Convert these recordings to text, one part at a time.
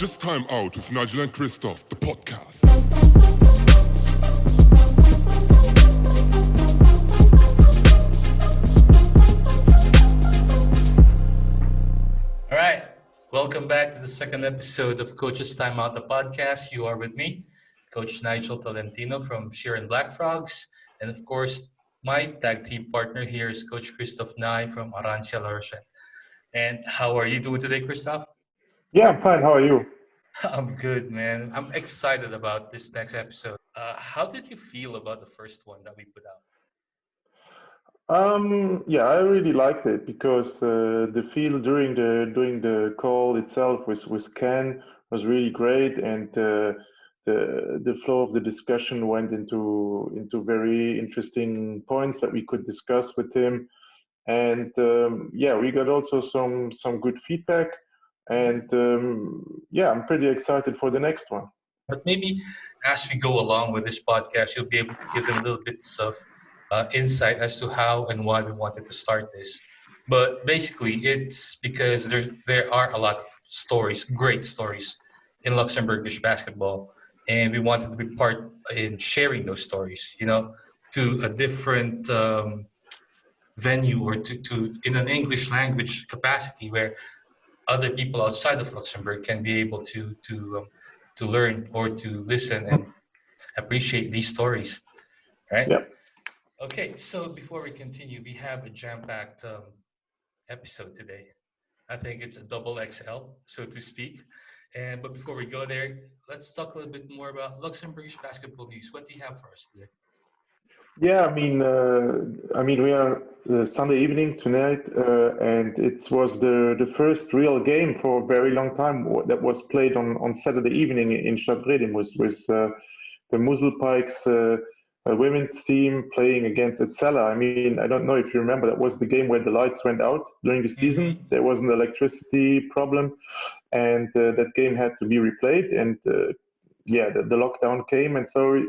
Coach's Timeout with Nigel and Christophe, the podcast. All right. Welcome back to the second episode of Coach's Timeout, the podcast. You are with me, Coach Nigel Tolentino from Sheeran Black Frogs. And of course, my tag team partner here is Coach Christophe Nye from Arancia La Rochelle. And how are you doing today, Christophe? Yeah, I'm fine. How are you? I'm good, man. I'm excited about this next episode. How did you feel about the first one that we put out? Yeah, I really liked it because the feel during the call itself with Ken was really great, and the flow of the discussion went into very interesting points that we could discuss with him, and yeah, we got also some good feedback, and yeah, I'm pretty excited for the next one. But maybe as we go along with this podcast, you'll be able to give them a little bits of insight as to how and why we wanted to start this. But basically, it's because there are a lot of stories, great stories, in Luxembourgish basketball, and we wanted to be part in sharing those stories. To a different venue or to in an English language capacity where other people outside of Luxembourg can be able to learn or to listen and appreciate these stories, right? Yeah. Okay, so before we continue, we have a jam-packed episode today. I think it's a double XL, so to speak. But before we go there, let's talk a little bit more about Luxembourgish basketball news. What do you have for us today? Yeah, I mean, we are Sunday evening tonight, and it was the first real game for a very long time that was played on Saturday evening in Stadtreding with the Muzzle Pikes women's team playing against Etzella. I mean, I don't know if you remember, that was the game where the lights went out during the season. Mm-hmm. There was an electricity problem, and that game had to be replayed. And yeah, the lockdown came, and so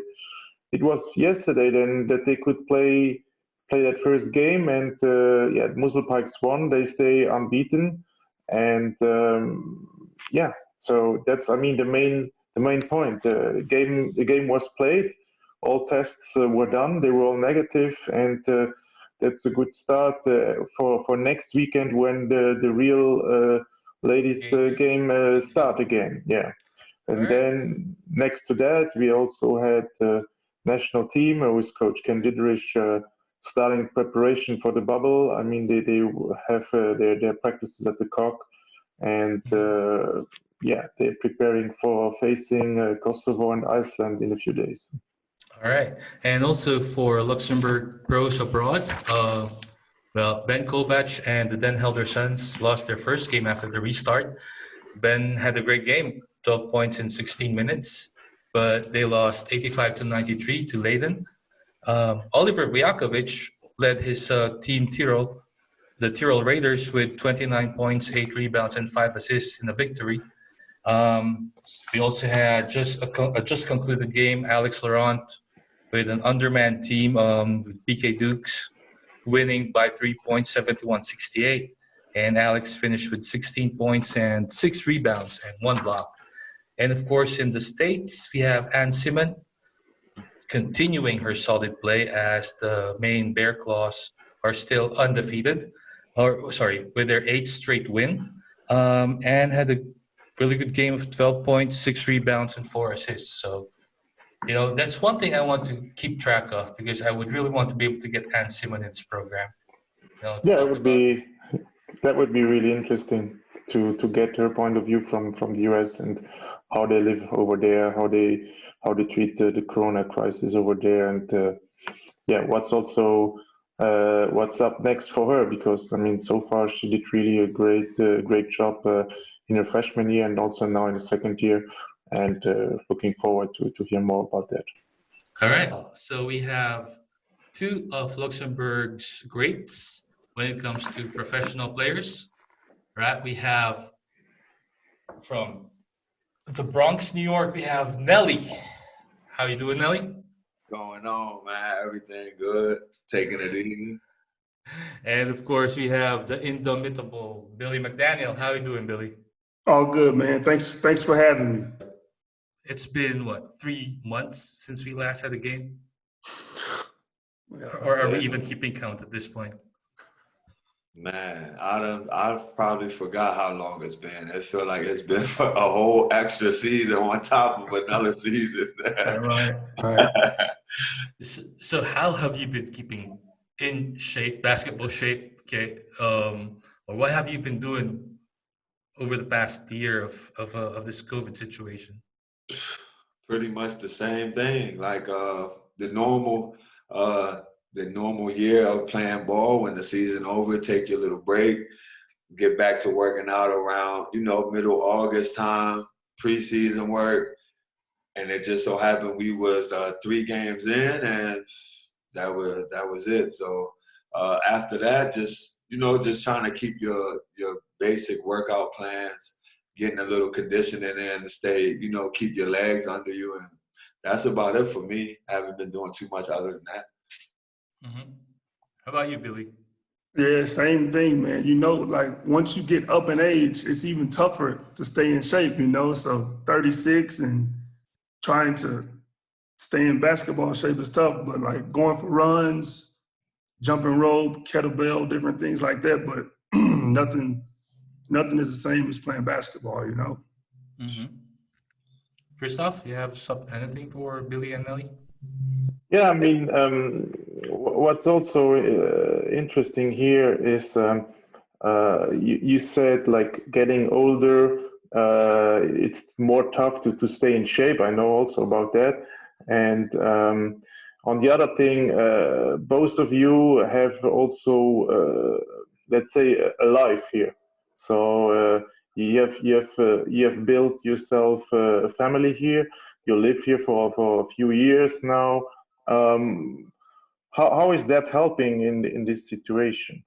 it was yesterday then that they could play that first game, and yeah, Muzzle Pikes won. They stay unbeaten, and yeah, so that's, I mean, the main point. The game was played. All tests were done. They were all negative, and that's a good start for next weekend when the real ladies Game. game start again. Yeah. All And right. then next to that, we also had the national team with Coach Ken Didrich starting preparation for the bubble. I mean, they have their practices at the Cock, and yeah, they're preparing for facing Kosovo and Iceland in a few days. All right. And also for Luxembourg pros abroad, well, Ben Kovac and the Den Helder Sons lost their first game after the restart. Ben had a great game, 12 points in 16 minutes, but they lost 85 to 93 to Leiden. Oliver Vujakovic led his team Tyrol, the Tyrol Raiders, with 29 points, 8 rebounds, and 5 assists in the victory. We also had a just concluded game, Alex Laurent with an undermanned team with BK Dukes winning by 3 points, 71-68. And Alex finished with 16 points and 6 rebounds and 1 block. And of course, in the States, we have Ann Simon continuing her solid play as the main Bear Claws are still undefeated, or sorry, with their 8th straight win. And had a really good game of 12 points, 6 rebounds, and 4 assists. So, that's one thing I want to keep track of because I would really want to be able to get Ann Simon in this program. To Yeah, talk about. that would be really interesting to get her point of view from the US and how they live over there, how they treat the Corona crisis over there, and yeah, what's up next for her, because I mean, so far she did really a great job in her freshman year and also now in the second year, and looking forward to hear more about that. All right. So we have two of Luxembourg's greats when it comes to professional players. Right. We have from the Bronx, New York, we have Nelly. How you doing, Nelly? Going on, man? Everything good. Taking it easy. And of course, we have the indomitable Billy McDaniel. How you doing, Billy? All good, man. Thanks for having me. It's been what, 3 months since we last had a game, Yeah. or are we even keeping count at this point? Man, I've probably forgot how long it's been. It feel like it's been for a whole extra season on top of another season. Right. Right. So how have you been keeping in shape, basketball shape? Okay, or what have you been doing over the past year of this COVID situation? Pretty much the same thing. Like the normal uh the normal year of playing ball. When the season over, take your little break, get back to working out around, middle August time, preseason work. And it just so happened we was 3 games in, and that was it. So after that, just trying to keep your basic workout plans, getting a little conditioning in to stay, keep your legs under you, and that's about it for me. I haven't been doing too much other than that. Mm-hmm. How about you, Billy? Yeah, same thing, man. Like once you get up in age, it's even tougher to stay in shape, So 36 and trying to stay in basketball shape is tough, but like going for runs, jumping rope, kettlebell, different things like that. But nothing is the same as playing basketball. Mm-hmm. Christophe, you have anything for Billy and Nelly? Yeah, I mean, what's also interesting here is you said like getting older, it's more tough to stay in shape. I know also about that. And on the other thing, both of you have also, let's say, a life here. So you have built yourself a family here. You live here for a few years now. How is that helping in this situation?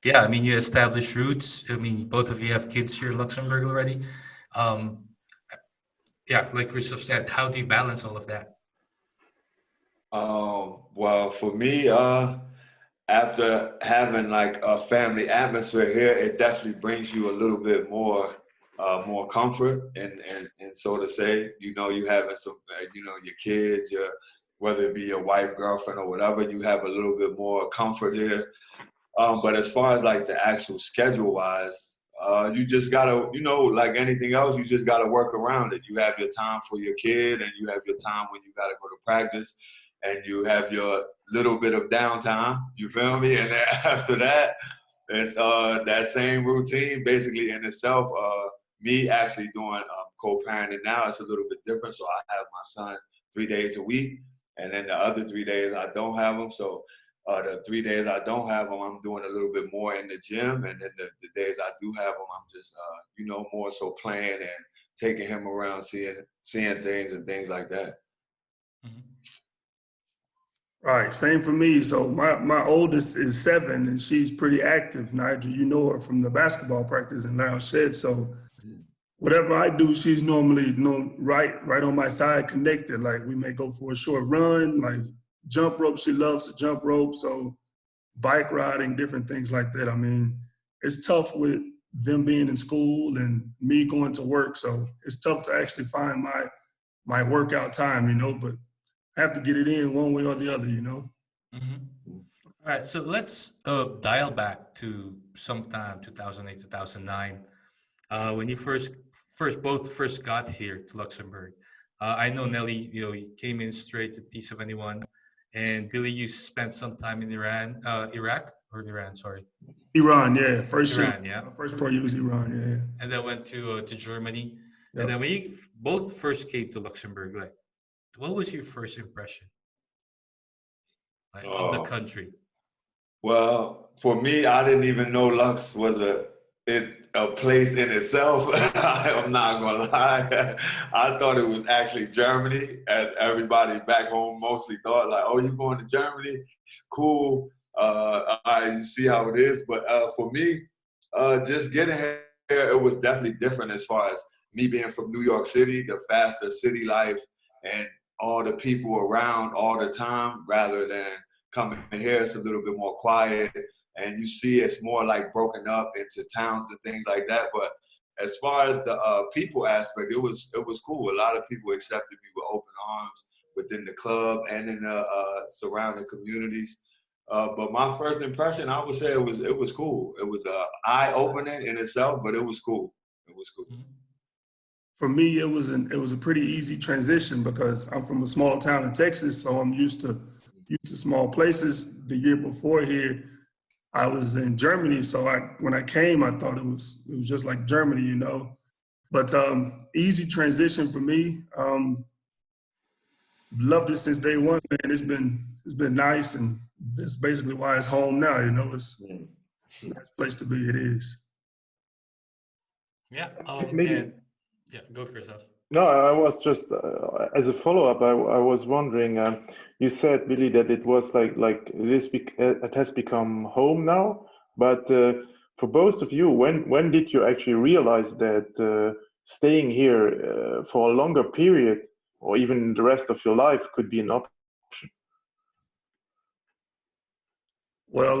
Yeah, I mean, you established roots. I mean, both of you have kids here in Luxembourg already. Um, yeah, like Christophe said, how do you balance all of that? Well, for me, after having like a family atmosphere here, it definitely brings you a little bit more comfort, and so to say, you having some, your kids, whether it be your wife, girlfriend, or whatever, you have a little bit more comfort here. But as far as like the actual schedule wise, you just gotta, like anything else, you just gotta work around it. You have your time for your kid, and you have your time when you gotta go to practice, and you have your little bit of downtime. You feel me? And then after that, it's that same routine basically in itself. Me actually doing co-parenting now, it's a little bit different. So I have my son 3 days a week, and then the other 3 days I don't have him. So the 3 days I don't have him, I'm doing a little bit more in the gym, and then the days I do have him, I'm just more so playing and taking him around, seeing things and things like that. Mm-hmm. Right, same for me. So my oldest is 7, and she's pretty active. Nigel, you know her from the basketball practice in Lounge Shed. So whatever I do, she's normally right on my side, connected. Like we may go for a short run, like jump rope. She loves to jump rope. So bike riding, different things like that. I mean, it's tough with them being in school and me going to work. So it's tough to actually find my workout time, but I have to get it in one way or the other. Mm-hmm. All right, so let's dial back to sometime 2008, 2009, when you both got here to Luxembourg. I know Nelly, you came in straight to T71, and Billy, you spent some time in Iran, sorry. Iran, yeah. First year, Iran, yeah. first part was Iran, yeah. And then went to Germany. Yep. And then when you both first came to Luxembourg, like, what was your first impression, like, of the country? Well, for me, I didn't even know Lux was a place in itself. I'm not gonna lie. I thought it was actually Germany, as everybody back home mostly thought. Like, oh, you're going to Germany? Cool. You see how it is. But for me, just getting here, it was definitely different as far as me being from New York City, the faster city life, and all the people around all the time, rather than coming here, it's a little bit more quiet, and you see it's more like broken up into towns and things like that. But as far as the people aspect, it was cool. A lot of people accepted me with open arms within the club and in the surrounding communities. But my first impression, I would say it was cool. It was eye-opening in itself, but it was cool. It was cool. For me, it was a pretty easy transition because I'm from a small town in Texas, so I'm used to small places. The year before here, I was in Germany, so when I came, I thought it was just like Germany, you know. But easy transition for me. Loved it since day one, man. It's been nice, and that's basically why it's home now. You know, it's a nice place to be. It is. Yeah. Yeah. Go for yourself. No, I was just as a follow-up. I was wondering. You said, Billy, that it was like it has become home now. But for both of you, when did you actually realize that staying here for a longer period, or even the rest of your life, could be an option? Well,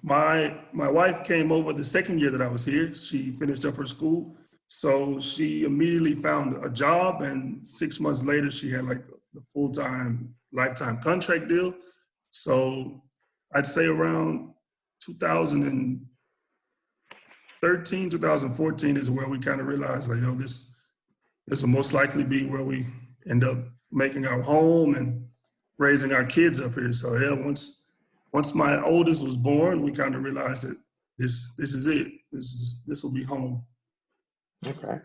my wife came over the second year that I was here. She finished up her school, so she immediately found a job, and 6 months later, she had like the full-time lifetime contract deal. So I'd say around 2013, 2014 is where we kind of realized, like, yo, this will most likely be where we end up making our home and raising our kids up here. So yeah, once my oldest was born, we kind of realized that this is it. This will be home. Okay.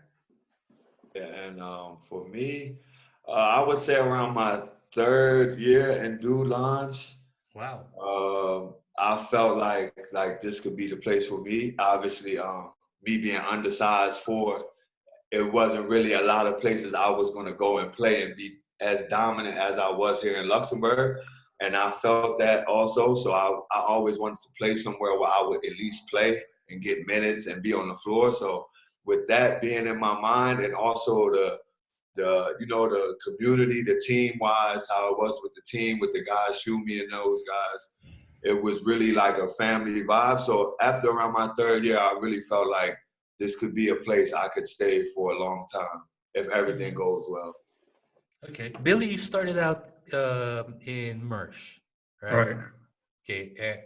Yeah, and for me, I would say around my third year in Dulange, Wow. I felt like this could be the place for me. Obviously, me being undersized it wasn't really a lot of places I was going to go and play and be as dominant as I was here in Luxembourg. And I felt that also. So I always wanted to play somewhere where I would at least play and get minutes and be on the floor. So with that being in my mind, and also the community, the team-wise, how it was with the team, with the guys, Shumi and those guys, it was really like a family vibe. So after around my third year, I really felt like this could be a place I could stay for a long time if everything goes well. Okay. Billy, you started out in Mersch, right? Right. Okay. And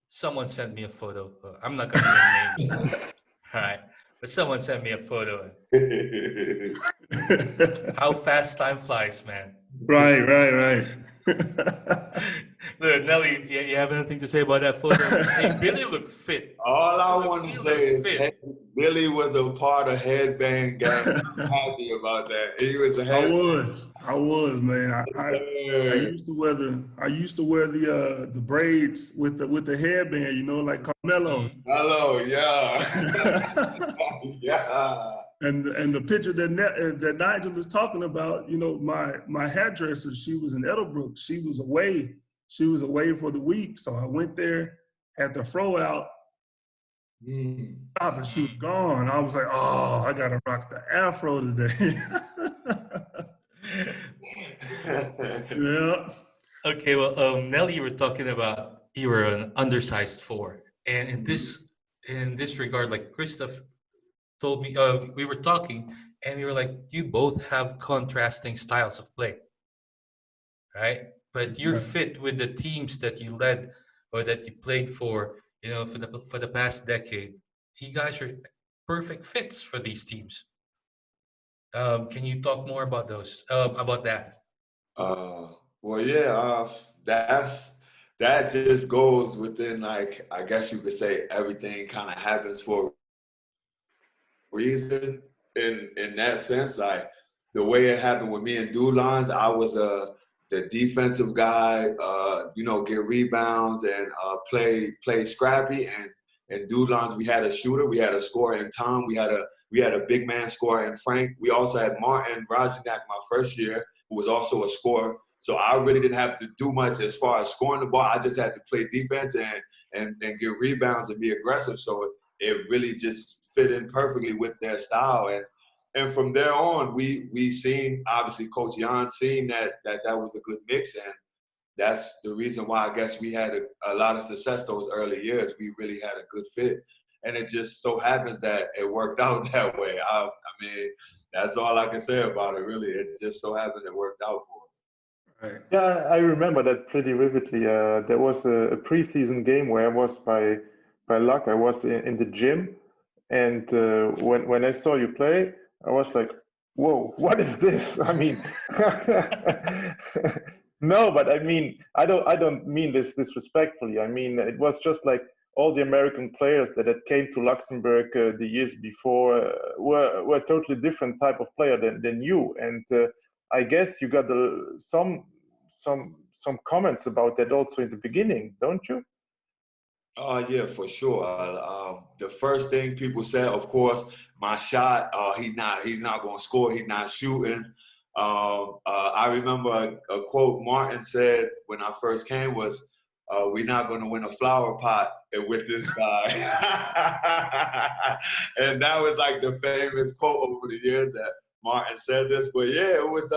someone sent me a photo. I'm not going to name names. All right. But someone sent me a photo. How fast time flies, man. Right. Look, Nelly, you have anything to say about that photo? Hey, Billy looked fit. All I want to say is Billy was a part of Headband Gang. I'm happy about that. He was a headband. I was, man. I used to wear the braids with the headband, you know, like Carmelo. Hello, yeah. Yeah. And the picture that Nigel is talking about, you know, my hairdresser, she was in Edelbrook. She was away for the week. So I went there, had the fro out, and she was gone. I was like, oh, I gotta rock the afro today. Yeah. Okay, well, Nelly, you were talking about you were an undersized 4. And in this regard, like Christophe told me, we were talking and we were like, you both have contrasting styles of play, right? But you're fit with the teams that you led or that you played for, you know, for the past decade. You guys are perfect fits for these teams. Can you talk more about about that? Well, yeah, that just goes within, like, I guess you could say everything kind of happens for a reason. In that sense, like the way it happened with me and Dulange, I was the defensive guy, get rebounds and play scrappy. And in Dulange, we had a shooter, we had a scorer in Tom, we had a big man scorer in Frank. We also had Martin Rajinak my first year, who was also a scorer. So I really didn't have to do much as far as scoring the ball. I just had to play defense and get rebounds and be aggressive. So it really just fit in perfectly with their style. And from there on, we seen, obviously Coach Jan seen that was a good mix. And that's the reason why I guess we had a lot of success those early years. We really had a good fit. and it just so happens that it worked out that way. I mean, that's all I can say about it, really. It just so happened it worked out for us. Right. Yeah, I remember that pretty vividly. There was a preseason game where I was by luck. I was in the gym, and when I saw you play, I was like, "Whoa, what is this?" I mean, no, but I mean, I don't mean this disrespectfully. I mean, it was just like all the American players that had came to Luxembourg the years before were a totally different type of player than you, and I guess you got some comments about that also in the beginning, don't you? Yeah, for sure. The first thing people said, of course, my shot. He's not going to score. He's not shooting. I remember a quote Martin said when I first came was, "We're not going to win a flower pot with this guy," and that was like the famous quote over the years that Martin said this. But yeah, it was.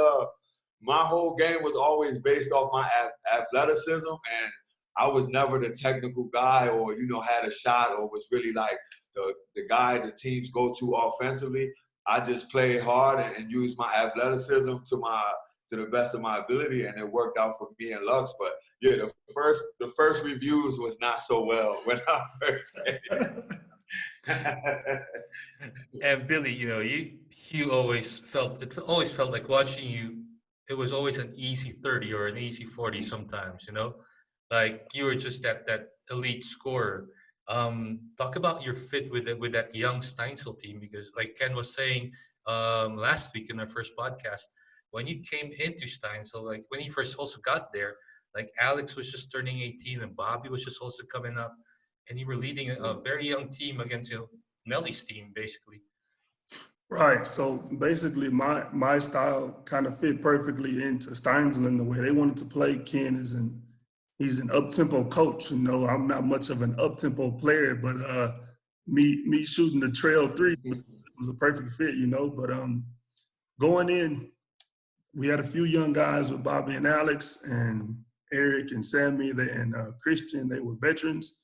My whole game was always based off my athleticism, and I was never the technical guy or, had a shot or was really like the guy the teams go to offensively. I just played hard and used my athleticism to the best of my ability, and it worked out for me and Lux. But yeah, the first reviews was not so well when I first came. And Billy, you always felt like watching you. It was always an easy 30 or an easy 40 sometimes. Like you were just that elite scorer. Talk about your fit with that young Steinsel team, because like Ken was saying last week in our first podcast, when you came into Steinsel, like when he first also got there, like Alex was just turning 18 and Bobby was just also coming up, and you were leading a very young team against Nelly's team basically. Right. So basically, my style kind of fit perfectly into Steinsel in the way they wanted to play. Ken he's an up-tempo coach. I'm not much of an up-tempo player, but me shooting the trail three was a perfect fit. But going in, we had a few young guys with Bobby and Alex and Eric and Sammy and Christian. They were veterans.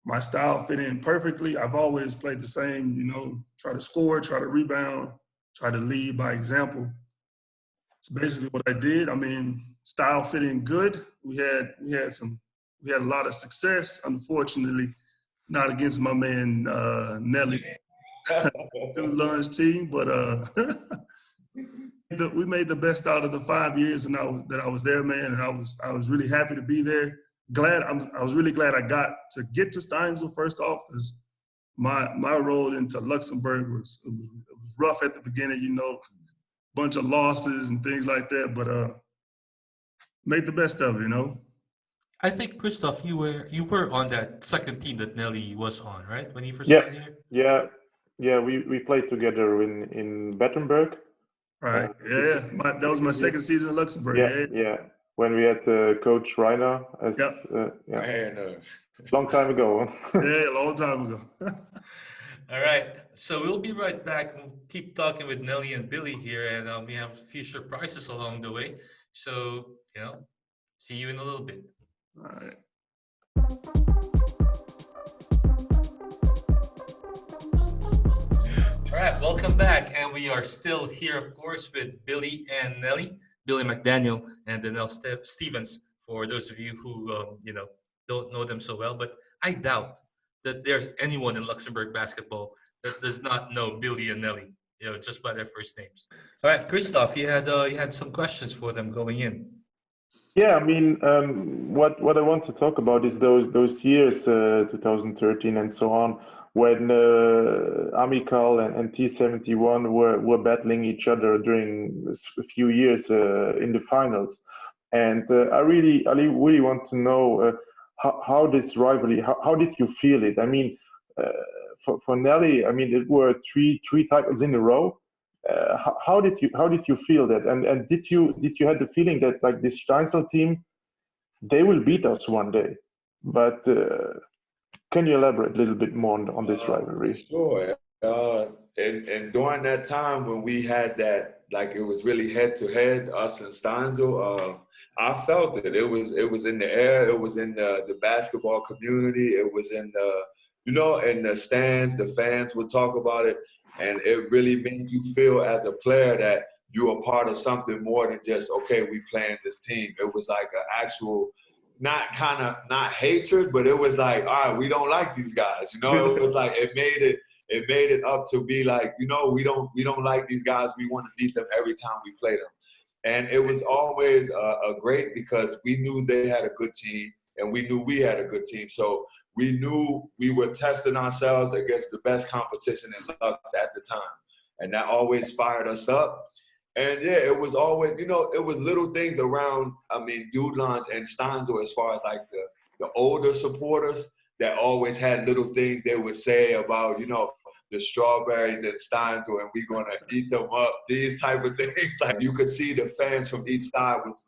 My style fit in perfectly. I've always played the same, try to score, try to rebound, try to lead by example. It's basically what I did. I mean, style fit in good. We had a lot of success. Unfortunately, not against my man Nelly, the lunch team, but we made the best out of the 5 years that I was there, man, and I was really happy to be there. I was really glad I got to get to Steinsel first off, because my road into Luxembourg was rough at the beginning, bunch of losses and things like that, but made the best of it, I think Christophe, you were on that second team that Nelly was on, right? When he first Yeah, got here? yeah. We played together in Battenberg. Right. Yeah. That was my second season in Luxembourg. Yeah. When we had Coach Reiner as Yep. Man, long time ago. Yeah, a long time ago. All right. So we'll be right back. We'll keep talking with Nelly and Billy here, and we have a few surprises along the way. So, see you in a little bit. All right. All right, welcome back. And we are still here, of course, with Billy and Nelly, Billy McDaniel and Denell Stevens, for those of you who, don't know them so well. But I doubt that there's anyone in Luxembourg basketball that does not know Billy and Nelly, just by their first names. All right, Christophe, you had some questions for them going in. Yeah, I mean, what I want to talk about is those years, 2013 and so on, when Amicale and T71 were battling each other during a few years in the finals, and I really want to know how this rivalry, how did you feel it? I mean, for Nelly, I mean, it were three titles in a row. How did you feel that? And did you have the feeling that like this Steinsel team, they will beat us one day? But can you elaborate a little bit more on this rivalry? Sure. And during that time when we had that, like it was really head to head, us and Steinsel, I felt it. It was in the air. It was in the basketball community. It was in in the stands, the fans would talk about it, and it really made you feel as a player that you were part of something more than just, okay, we playing this team. It was like an actual, not hatred, but it was like, all right, we don't like these guys. It was like it made it up to be like, we don't like these guys. We want to beat them every time we play them. And it was always a great, because we knew they had a good team and we knew we had a good team. So we knew we were testing ourselves against the best competition in Lux at the time. And that always fired us up. And yeah, it was always, it was little things around, Dudelands and Steinsel, as far as like the older supporters that always had little things they would say about, the strawberries and Steinsel, and we're gonna eat them up, these type of things. Like, you could see the fans from each side was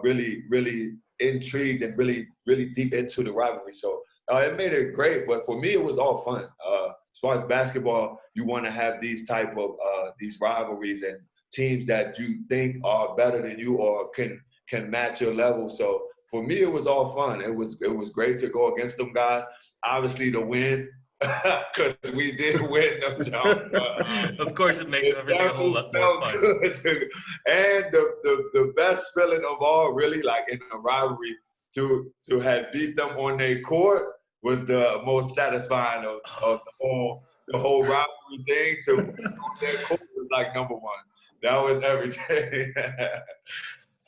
really intrigued and really deep into the rivalry. So it made it great, but for me, it was all fun. As far as basketball, you want to have these type of these rivalries and teams that you think are better than you or can match your level. So for me, it was all fun. It was great to go against them guys. Obviously, to win, because we did win them, John. Of course, it makes everything a whole lot more fun. And the best feeling of all, really, like in a rivalry, to have beat them on their court was the most satisfying of the whole rivalry thing. To on their court was like number one. That was everything.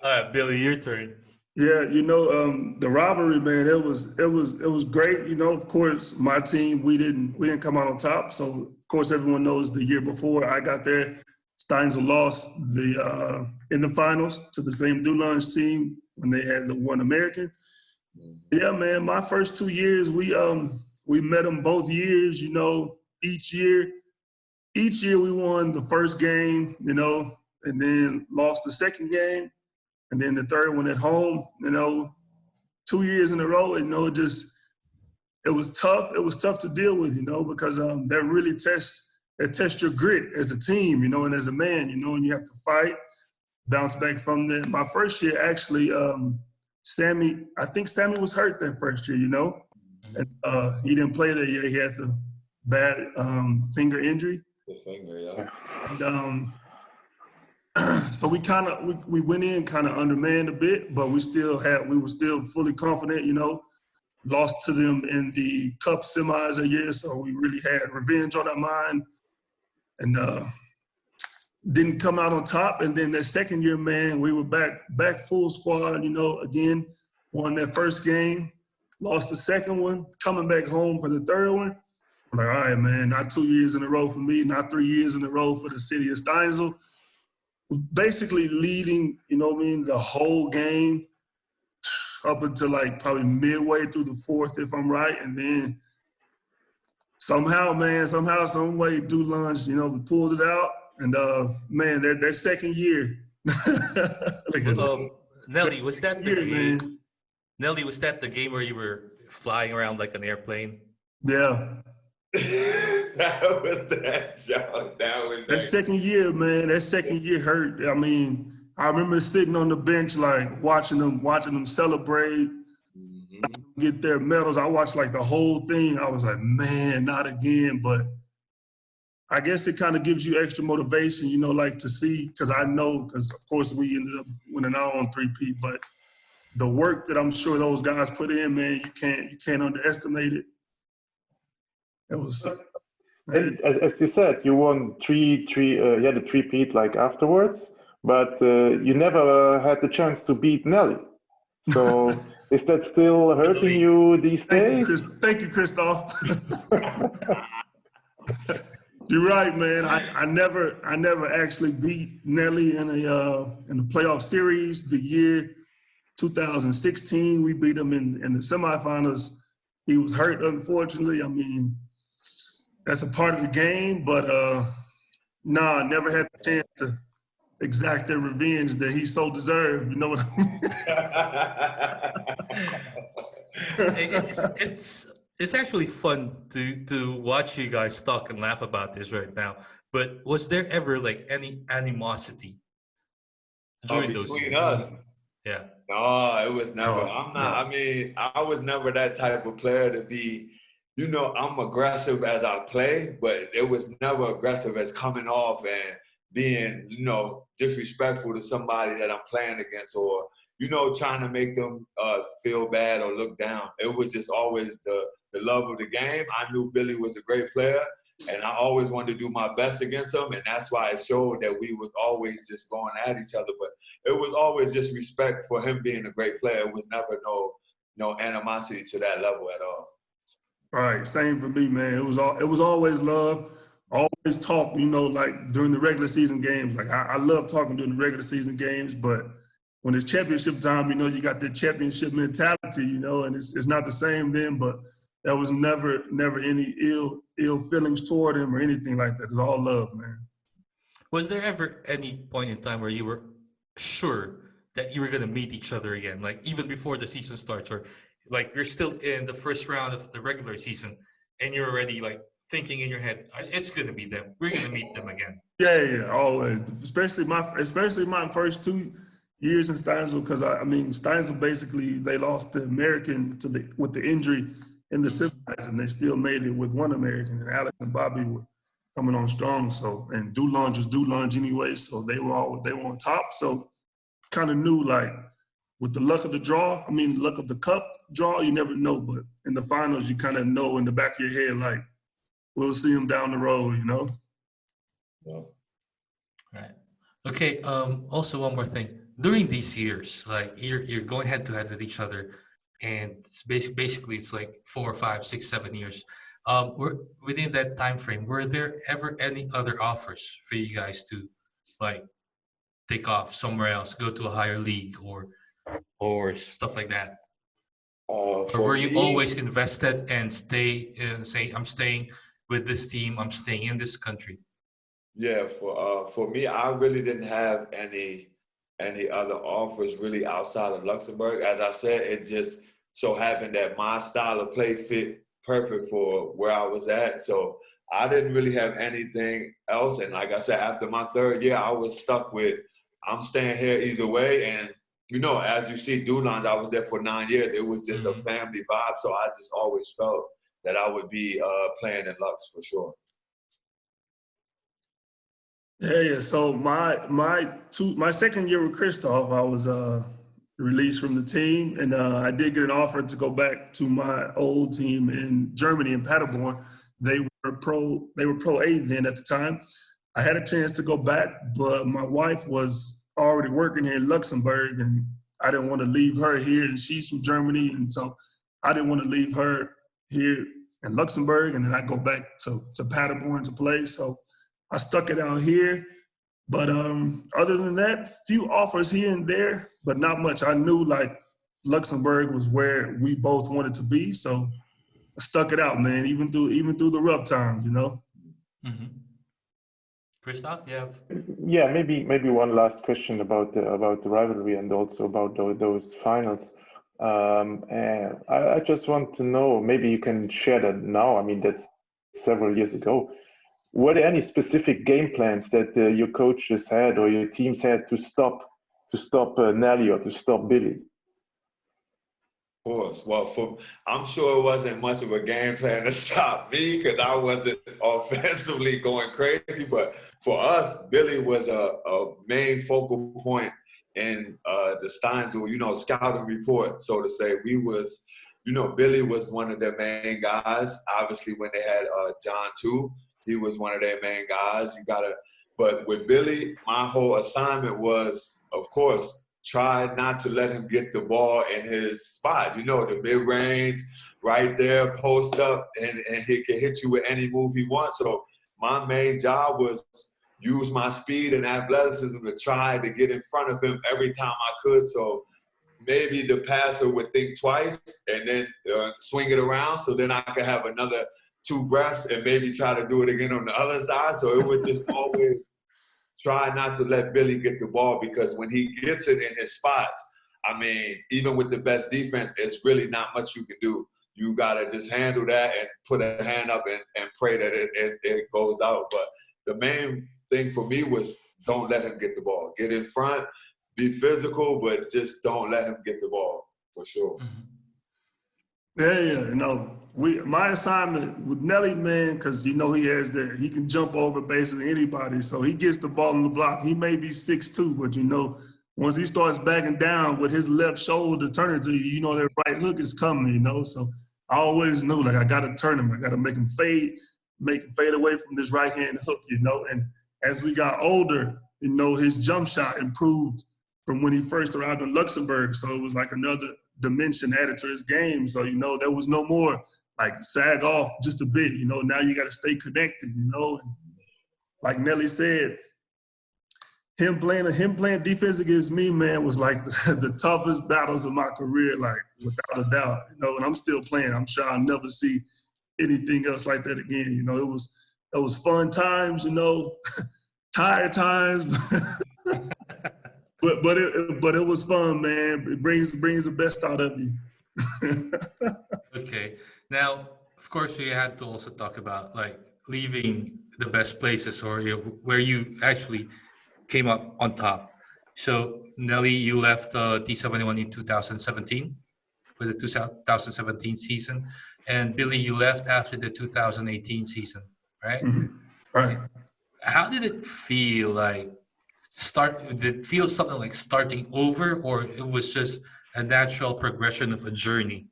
All right, Billy, your turn. Yeah, the rivalry, man, it was great. Of course, my team, we didn't come out on top. So of course, everyone knows the year before I got there, Steinsel lost in the finals to the same Dudelands team when they had the one American. Yeah, man, my first 2 years, we met them both years. Each year we won the first game, and then lost the second game. And then the third one at home, 2 years in a row, it was tough. It was tough to deal with, because that really tests your grit as a team, and as a man, and you have to fight, bounce back from that. My first year, actually, I think Sammy was hurt that first year, and he didn't play that year. He had the bad finger injury. The finger, yeah. And so we went in kind of undermanned a bit, but we were still fully confident, lost to them in the cup semis a year. So we really had revenge on our mind and didn't come out on top. And then that second year, man, we were back full squad, again, won that first game, lost the second one, coming back home for the third one. I'm like, all right, man, not 2 years in a row for me, not 3 years in a row for the city of Steinsel. Basically leading, the whole game up until like probably midway through the fourth, if I'm right. And then some way, Dudelands, we pulled it out. And man, that second year. Nelly, was that the game? Man. Nelly, was that the game where you were flying around like an airplane? Yeah. That was that, John. That second year, man. That second year hurt. I remember sitting on the bench, like watching them celebrate, get their medals. I watched like the whole thing. I was like, man, not again. But I guess it kind of gives you extra motivation, like to see, because of course we ended up winning our own three-peat, but the work that I'm sure those guys put in, man, you can't underestimate it. It was. And as you said, you won the three-peat like afterwards, but you never had the chance to beat Nelly. So is that still hurting you these days? Thank you, Christophe. You're right, man. I never actually beat Nelly in the playoff series. The year 2016, we beat him in the semifinals. He was hurt, unfortunately. That's a part of the game, but I never had the chance to exact that revenge that he so deserved. You know what I mean? It's actually fun to watch you guys talk and laugh about this right now. But was there ever like any animosity during those years? Us? Yeah. No, it was never. I was never that type of player to be you know, I'm aggressive as I play, but it was never aggressive as coming off and being, you know, disrespectful to somebody that I'm playing against, or, you know, trying to make them feel bad or look down. It was just always the love of the game. I knew Billy was a great player, and I always wanted to do my best against him, and that's why it showed that we was always just going at each other. But it was always just respect for him being a great player. It was never no animosity to that level at all. Right, same for me, man. It was always love. Always talk, you know, like during the regular season games. Like I love talking during the regular season games, but when it's championship time, you know, you got that championship mentality, you know, and it's not the same then. But there was never any ill feelings toward him or anything like that. It's all love, man. Was there ever any point in time where you were sure that you were gonna meet each other again, like even before the season starts, or like you're still in the first round of the regular season and you're already like thinking in your head, it's gonna be them. We're gonna meet them again. Yeah, always. Especially my first 2 years in Steinsel, because I mean Steinsel basically they lost the American with the injury in the semis, and they still made it with one American, and Alex and Bobby were coming on strong. So and Dulonge was Dulonge anyway, so they were on top. So kind of knew like with the luck of the draw, the luck of the cup draw, you never know. But in the finals, you kind of know in the back of your head, like, we'll see them down the road, you know? Yeah. Right. Okay. Also, one more thing. During these years, like you're going head to head with each other, and it's basically it's like 4, 5, 6, 7 years. Within that time frame, were there ever any other offers for you guys to like take off somewhere else, go to a higher league, or stuff like that? Or were you always invested and say, I'm staying with this team, I'm staying in this country? Yeah, for me, I really didn't have any other offers really outside of Luxembourg. As I said, it just so happened that my style of play fit perfect for where I was at. So I didn't really have anything else. And like I said, after my third year, I was stuck with, I'm staying here either way. And, you know, as you see, Dulonge, I was there for 9 years. It was just a family vibe. So I just always felt that I would be playing in Lux for sure. Yeah. So my second year with Christophe, I was released from the team, and I did get an offer to go back to my old team in Germany in Paderborn. They were pro A then at the time. I had a chance to go back, but my wife was already working here in Luxembourg, and I didn't want to leave her here, and she's from Germany, and so I didn't want to leave her here in Luxembourg, and then I go back to Paderborn to play. So I stuck it out here. But other than that, few offers here and there, but not much. I knew like Luxembourg was where we both wanted to be, so I stuck it out, man. Even through the rough times, you know. Mm-hmm. Christophe, you have? Yeah, maybe one last question about the rivalry and also about those finals. And I just want to know, maybe you can share that now. I mean, that's several years ago. Were there any specific game plans that your coaches had or your teams had to stop Nelly or to stop Billy? Of course. Well, I'm sure it wasn't much of a game plan to stop me because I wasn't offensively going crazy. But for us, Billy was a main focal point in the Steinsel, you know, scouting report, so to say. Billy was one of their main guys. Obviously, when they had John too, he was one of their main guys. But with Billy, my whole assignment was, of course, try not to let him get the ball in his spot. You know, the mid-range, right there, post up, and he can hit you with any move he wants. So my main job was use my speed and athleticism to try to get in front of him every time I could. So maybe the passer would think twice and then swing it around so then I could have another 2 breaths and maybe try to do it again on the other side. So it would just always try not to let Billy get the ball, because when he gets it in his spots, I mean, even with the best defense, it's really not much you can do. You got to just handle that and put a hand up and pray that it goes out. But the main thing for me was don't let him get the ball. Get in front, be physical, but just don't let him get the ball, for sure. Mm-hmm. Yeah. You know, my assignment with Nelly, man, because you know he can jump over basically anybody. So he gets the ball on the block. He may be 6'2", but you know, once he starts backing down with his left shoulder turning to you, you know that right hook is coming, you know. So I always knew, like, I got to turn him. I got to make him fade away from this right hand hook, you know. And as we got older, you know, his jump shot improved from when he first arrived in Luxembourg. So it was like another dimension added to his game. So, you know, there was no more like sag off just a bit, you know. Now you got to stay connected, you know. And like Nelly said, him playing defense against me, man, was like the toughest battles of my career, like without a doubt, you know. And I'm still playing. I'm sure I'll never see anything else like that again. You know, it was fun times, you know, tired times, but it was fun, man. It brings the best out of you. Okay. Now, of course, we had to also talk about like leaving the best places or where you actually came up on top. So, Nelly, you left T71 in 2017 for the 2017 season, and Billy, you left after the 2018 season, right? Mm-hmm. Right. How did it feel like did it feel something like starting over, or it was just a natural progression of a journey?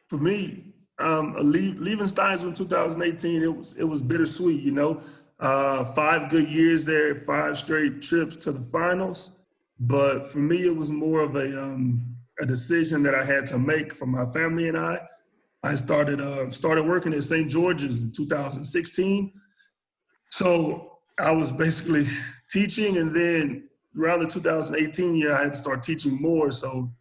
For me, leaving Steinsel in 2018, it was bittersweet, you know. 5 good years there, 5 straight trips to the finals. But for me, it was more of a decision that I had to make for my family and I. I started working at St. George's in 2016. So I was basically teaching, and then around the 2018 year, I had to start teaching more. So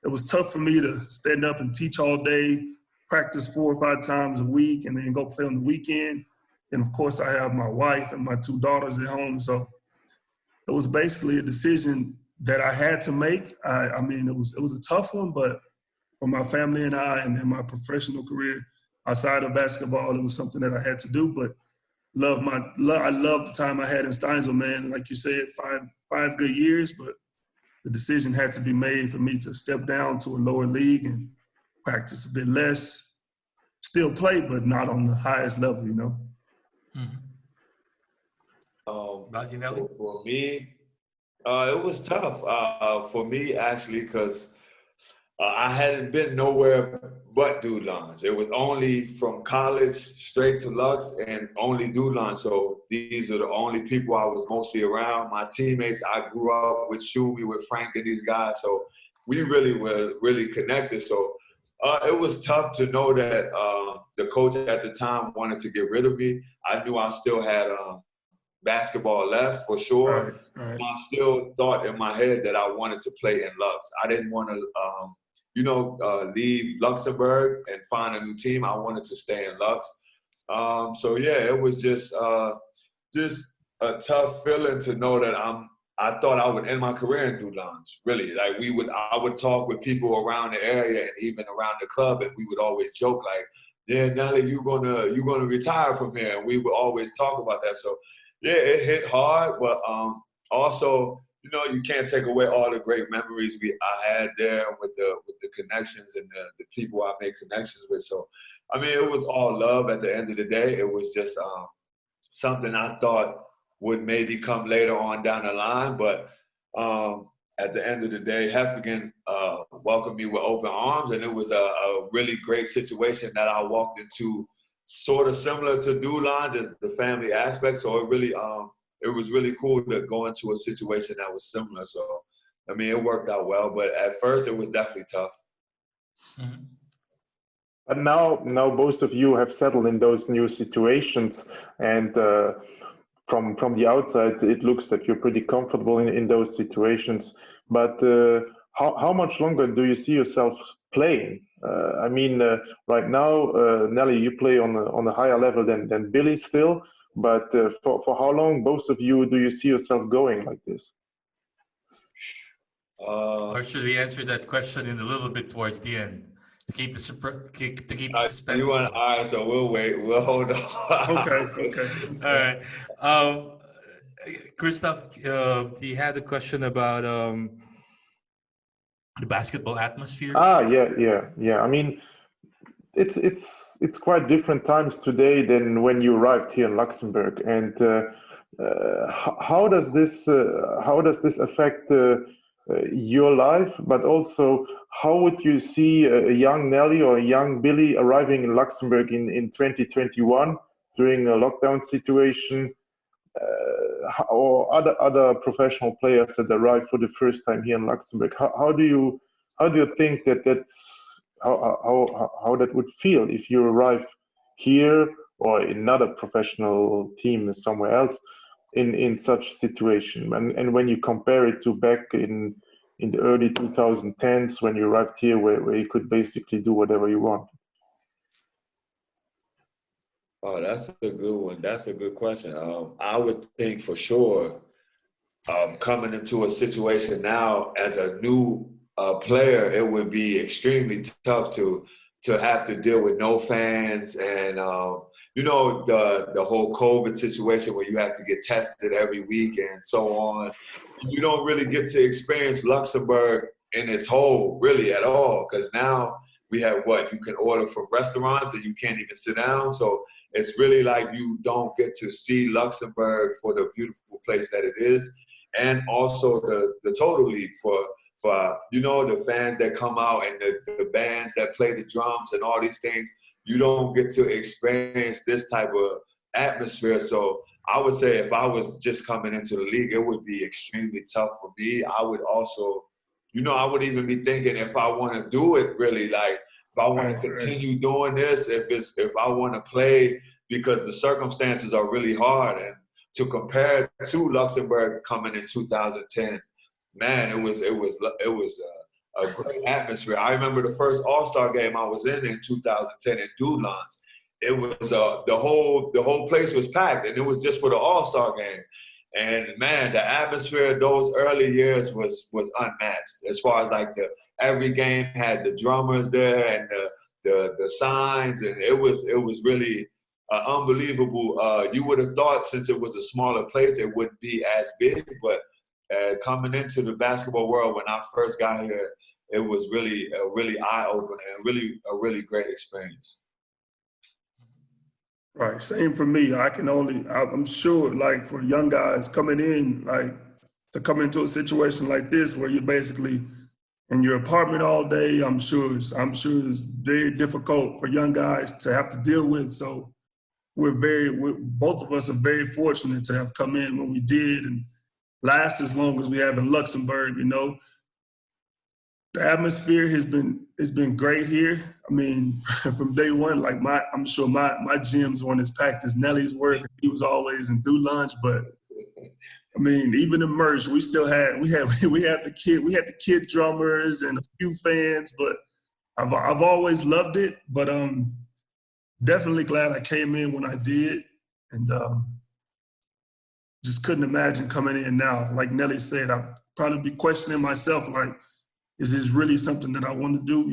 it was tough for me to stand up and teach all day, practice 4 or 5 times a week, and then go play on the weekend. And of course, I have my wife and my 2 daughters at home. So it was basically a decision that I had to make. I mean, it was a tough one, but for my family and I, and in my professional career outside of basketball, it was something that I had to do. But I love the time I had in Steinsel, man. Like you said, 5 good years, but the decision had to be made for me to step down to a lower league and practice a bit less, still play, but not on the highest level, you know. Mm-hmm. For me, it was tough for me, actually, because I hadn't been nowhere but Dulans. It was only from college straight to Lux and only Dulans. So these are the only people I was mostly around. My teammates, I grew up with Shumi, with Frank and these guys. So we really were really connected. So it was tough to know that the coach at the time wanted to get rid of me. I knew I still had basketball left for sure. Right. I still thought in my head that I wanted to play in Lux. I didn't want to leave Luxembourg and find a new team. I wanted to stay in Lux. So yeah, it was just a tough feeling to know that I thought I would end my career in Dulans. Really, like I would talk with people around the area and even around the club, and we would always joke like, "Yeah, Nelly, you're gonna retire from here." And we would always talk about that. So yeah, it hit hard, but also, you know, you can't take away all the great memories I had there with the connections and the people I made connections with. So, I mean, it was all love at the end of the day. It was just something I thought would maybe come later on down the line. But at the end of the day, Heffigan welcomed me with open arms, and it was a really great situation that I walked into, sort of similar to Dulans as the family aspect. So it was really cool to go into a situation that was similar. So, I mean, it worked out well, but at first it was definitely tough. Mm-hmm. But now both of you have settled in those new situations, and from the outside, it looks that you're pretty comfortable in those situations. But how much longer do you see yourself playing? I mean, right now, Nelly, you play on a higher level than Billy still. But for how long, both of you, do you see yourself going like this? Or should we answer that question in a little bit towards the end to keep the suspense? All right, so we'll wait. We'll hold on. Okay. All right. Christophe, he had a question about the basketball atmosphere? Yeah. I mean, it's quite different times today than when you arrived here in Luxembourg. And how does this affect your life? But also, how would you see a young Nelly or a young Billy arriving in Luxembourg in 2021 during a lockdown situation? Or other professional players that arrive for the first time here in Luxembourg. How do you think how that would feel if you arrive here or in another professional team somewhere else in such situation? And when you compare it to back in the early 2010s when you arrived here, where you could basically do whatever you want. Oh, that's a good one. That's a good question. I would think for sure, coming into a situation now as a new player, it would be extremely tough to have to deal with no fans and the whole COVID situation where you have to get tested every week and so on. You don't really get to experience Luxembourg in its whole really at all, because now we have you can order from restaurants and you can't even sit down. So it's really like you don't get to see Luxembourg for the beautiful place that it is, and also the total league for the fans that come out and the bands that play the drums and all these things. You don't get to experience this type of atmosphere. So I would say if I was just coming into the league, it would be extremely tough for me. I would also, I would even be thinking if I want to do it really, like if I want to continue doing this, if I want to play, because the circumstances are really hard. And to compare to Luxembourg coming in 2010, man, it was a great atmosphere. I remember the first All-Star game I was in 2010 in Doullens. It was the whole place was packed, and it was just for the All-Star game. And man, the atmosphere those early years was unmatched. As far as like every game had the drummers there and the signs, and it was really unbelievable. You would have thought since it was a smaller place, it wouldn't be as big, but coming into the basketball world when I first got here, it was really eye-opening and a really great experience. Right, same for me. I'm sure, like for young guys coming in, like to come into a situation like this where you're basically in your apartment all day, I'm sure it's very difficult for young guys to have to deal with. So both of us are very fortunate to have come in when we did and last as long as we have in Luxembourg. The atmosphere has been great here. I mean, from day one, like I'm sure my gyms weren't as packed as Nelly's work. He was always in through lunch, but I mean, even in merch, we had the kid drummers and a few fans, but I've always loved it. But definitely glad I came in when I did, and just couldn't imagine coming in now. Like Nelly said, I'd probably be questioning myself, like, is this really something that I want to do?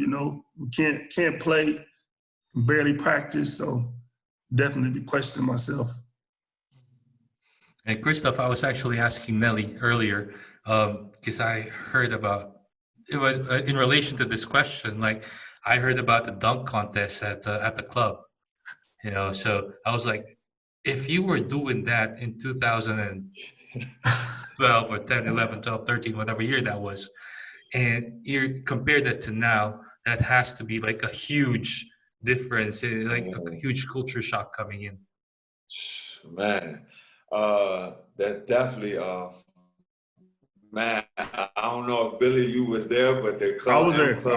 We can't play, barely practice, so definitely be questioning myself. And Christophe, I was actually asking Nelly earlier because I heard about in relation to this question. Like I heard about the dunk contest at the club. So I was like, if you were doing that in 2012 or 10, 11, 12, 13, whatever year that was, and you compare that to now, that has to be like a huge difference, like a huge culture shock coming in. Man, that definitely, man, I don't know if Billy, you was there, but the club. I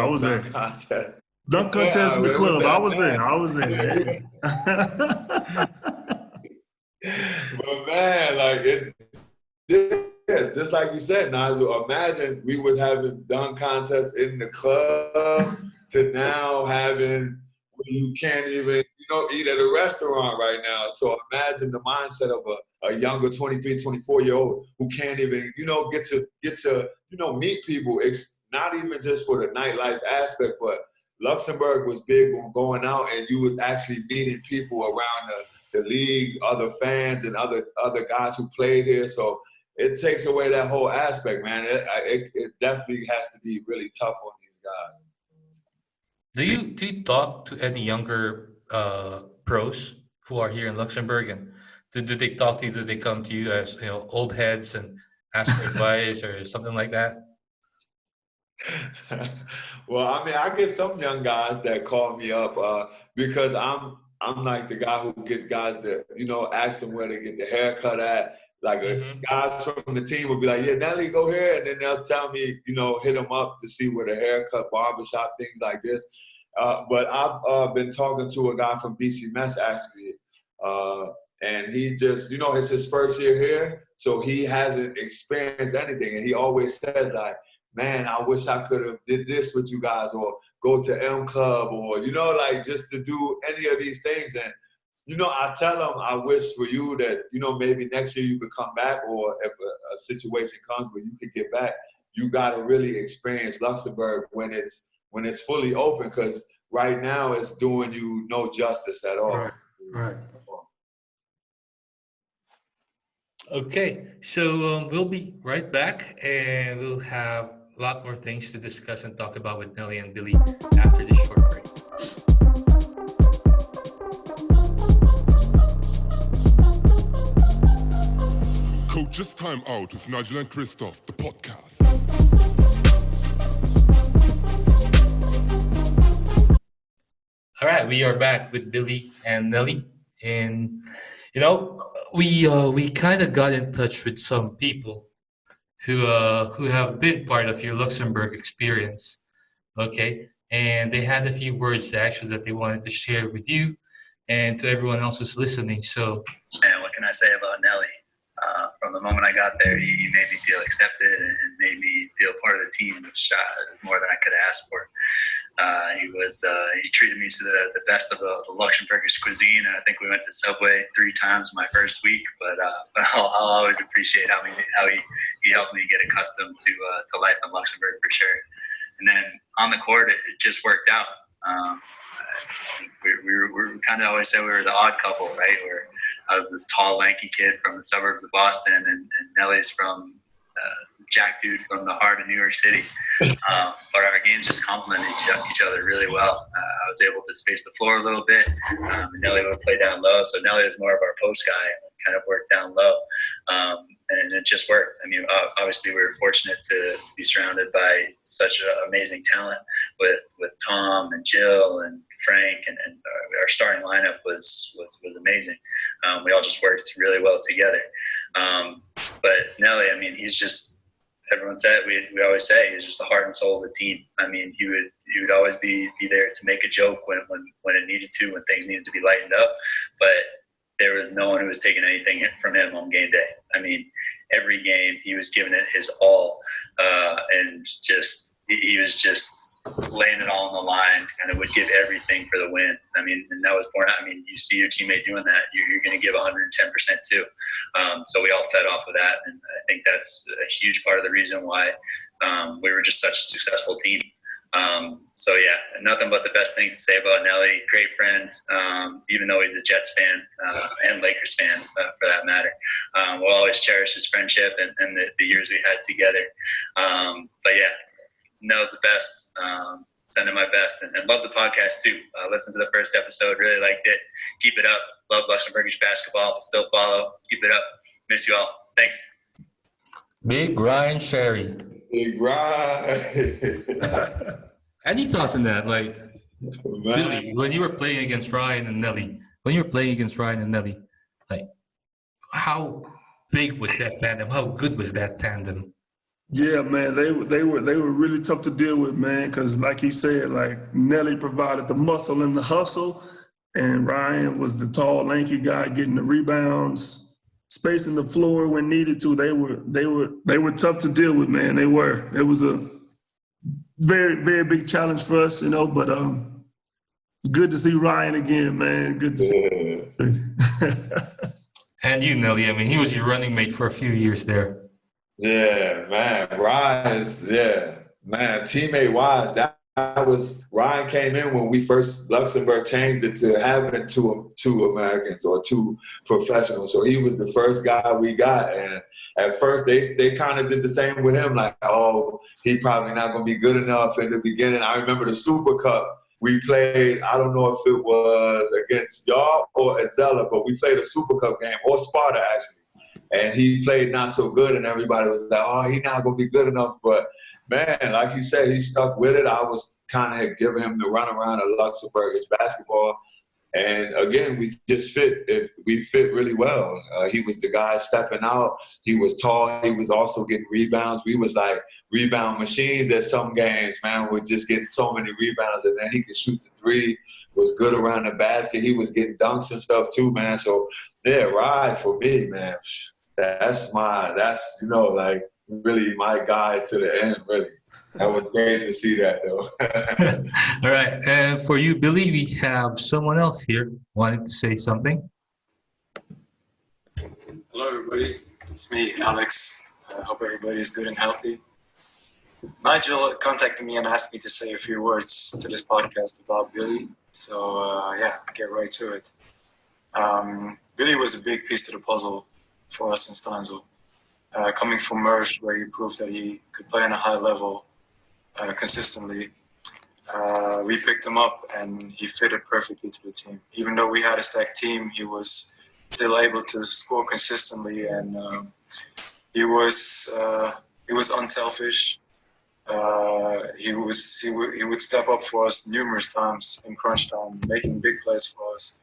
was there. Contest. Dunk contest in the club. I was there. But man, like just like you said, Nigel, imagine we was having dunk contests in the club to now having where you can't even, eat at a restaurant right now. So imagine the mindset of a younger 23, 24-year-old who can't even, get to meet people. It's not even just for the nightlife aspect, but Luxembourg was big on going out and you was actually meeting people around the league, other fans and other guys who played here. So it takes away that whole aspect, man. It definitely has to be really tough on these guys. Do you talk to any younger pros who are here in Luxembourg, and do they talk to you? Do they come to you as old heads and ask for advice or something like that? Well, I mean, I get some young guys that call me up because I'm like the guy who get guys that ask them where they get the haircut at. Like guys from the team will be like, "Yeah, Nelly, go here," and then they'll tell me, hit them up to see where the haircut, barbershop, things like this. But I've been talking to a guy from BC Mess actually, and he just, it's his first year here, so he hasn't experienced anything, and he always says like, "Man, I wish I could have did this with you guys, or go to M Club, or like just to do any of these things." And I tell him, I wish for you that maybe next year you could come back, or if a situation comes where you could get back, you got to really experience Luxembourg when it's fully open, because right now it's doing you no justice at all. Right. Okay, so we'll be right back, and we'll have a lot more things to discuss and talk about with Nelly and Billy after this short break. Coach's Timeout with Nigel and Christophe, the podcast. All right, we are back with Billy and Nelly, and we kind of got in touch with some people who have been part of your Luxembourg experience, okay? And they had a few words actually that they wanted to share with you and to everyone else who's listening. So, man, what can I say about Nelly? From the moment I got there, he made me feel accepted and made me feel part of the team, which is more than I could ask for. He treated me to the best of the Luxembourgish cuisine, and I think we went to Subway 3 times my first week. But I'll always appreciate how he helped me get accustomed to life in Luxembourg for sure. And then on the court, it just worked out. We kind of always say we were the odd couple, right? Where I was this tall, lanky kid from the suburbs of Boston, and Nelly's from Jack dude from the heart of New York City. But our games just complemented each other really well. I was able to space the floor a little bit. Nelly would play down low, so Nelly was more of our post guy, kind of worked down low. And it just worked. I mean, obviously we were fortunate to be surrounded by such amazing talent with Tom and Jill and Frank, and our starting lineup was amazing. We all just worked really well together. But Nelly, I mean, he's just, everyone said, we always say, he's just the heart and soul of the team. I mean, he would always be there to make a joke when it needed to, when things needed to be lightened up. But there was no one who was taking anything from him on game day. I mean, every game he was giving it his all, and he was just laying it all on the line, and it would give everything for the win. I mean, and that was born out. I mean, you see your teammate doing that, you're going to give 110% too. So we all fed off of that, and I think that's a huge part of the reason why we were just such a successful team. So yeah, nothing but the best things to say about Nelly. Great friend, even though he's a Jets fan and Lakers fan for that matter. We'll always cherish his friendship and the years we had together. But yeah, Nell's the best. Sending my best, and love the podcast too. Listened to the first episode, really liked it. Keep it up. Love Luxembourgish basketball. Still follow. Keep it up. Miss you all. Thanks. Big Ryan Sherry. Big Ryan. Any thoughts on that? Like, Billy, when you were playing against Ryan and Nelly, like, how big was that tandem? How good was that tandem? Yeah, man, they were really tough to deal with, man, because like he said, like Nelly provided the muscle and the hustle, and Ryan was the tall, lanky guy getting the rebounds, spacing the floor when needed to. They were tough to deal with, man. They were. It was a very, very big challenge for us, but it's good to see Ryan again, man. Good to see. And you, Nelly, I mean, he was your running mate for a few years there. Yeah, man, Ryan's, man, teammate-wise, Ryan came in when Luxembourg changed it to having two Americans or two professionals. So he was the first guy we got. And at first they kind of did the same with him, like, oh, he probably not going to be good enough in the beginning. I remember the Super Cup we played, I don't know if it was against y'all or Azella, but we played a Super Cup game, or Sparta actually. And he played not so good, and everybody was like, oh, he's not going to be good enough. But, man, like you said, he stuck with it. I was kind of giving him the runaround of Luxembourg as basketball. And, again, we just fit. We fit really well. He was the guy stepping out. He was tall. He was also getting rebounds. We was like rebound machines at some games, man. We're just getting so many rebounds. And then he could shoot the three, was good around the basket. He was getting dunks and stuff too, man. So, yeah, Rye for me, man. That's like really my guy to the end, really. That was great to see that, though. All right. And for you, Billy, we have someone else here wanting to say something. Hello, everybody. It's me, Alex. I hope everybody's good and healthy. Nigel contacted me and asked me to say a few words to this podcast about Billy. So, yeah, get right to it. Billy was a big piece to the puzzle for us in Steinsel. Coming from Mersch, where he proved that he could play on a high level consistently, we picked him up and he fitted perfectly to the team. Even though we had a stacked team, he was still able to score consistently, and he was unselfish. He would step up for us numerous times in crunch time, making big plays for us.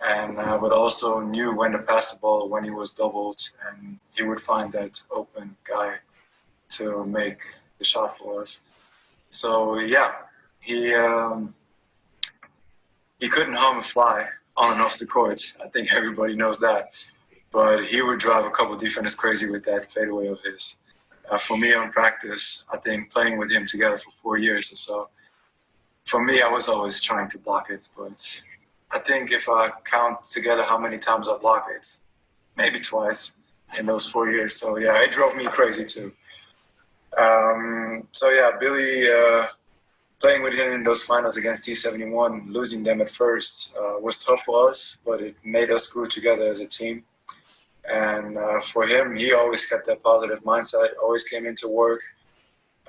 And but also knew when to pass the ball when he was doubled, and he would find that open guy to make the shot for us. So yeah, he couldn't hum a fly on and off the court. I think everybody knows that. But he would drive a couple defenders crazy with that fadeaway of his. For me on practice, I think playing with him together for 4 years or so, for me, I was always trying to block it, but I think if I count together how many times I blocked it, maybe twice in those 4 years. So yeah, it drove me crazy too. So yeah, Billy, playing with him in those finals against T71, losing them at first was tough for us, but it made us grow together as a team. And for him, he always kept that positive mindset, always came into work.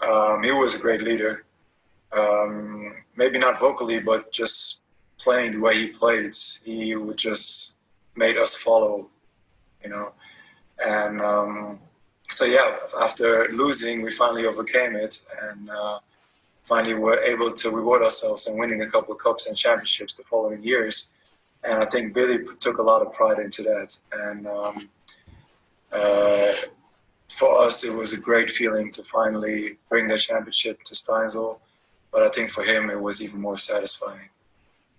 He was a great leader. Maybe not vocally, but just playing the way he played, he would just made us follow, you know. And so yeah, after losing, we finally overcame it, and finally were able to reward ourselves and winning a couple of cups and championships the following years. And I think Billy took a lot of pride into that. And for us, it was a great feeling to finally bring the championship to Steinsel. But I think for him, it was even more satisfying.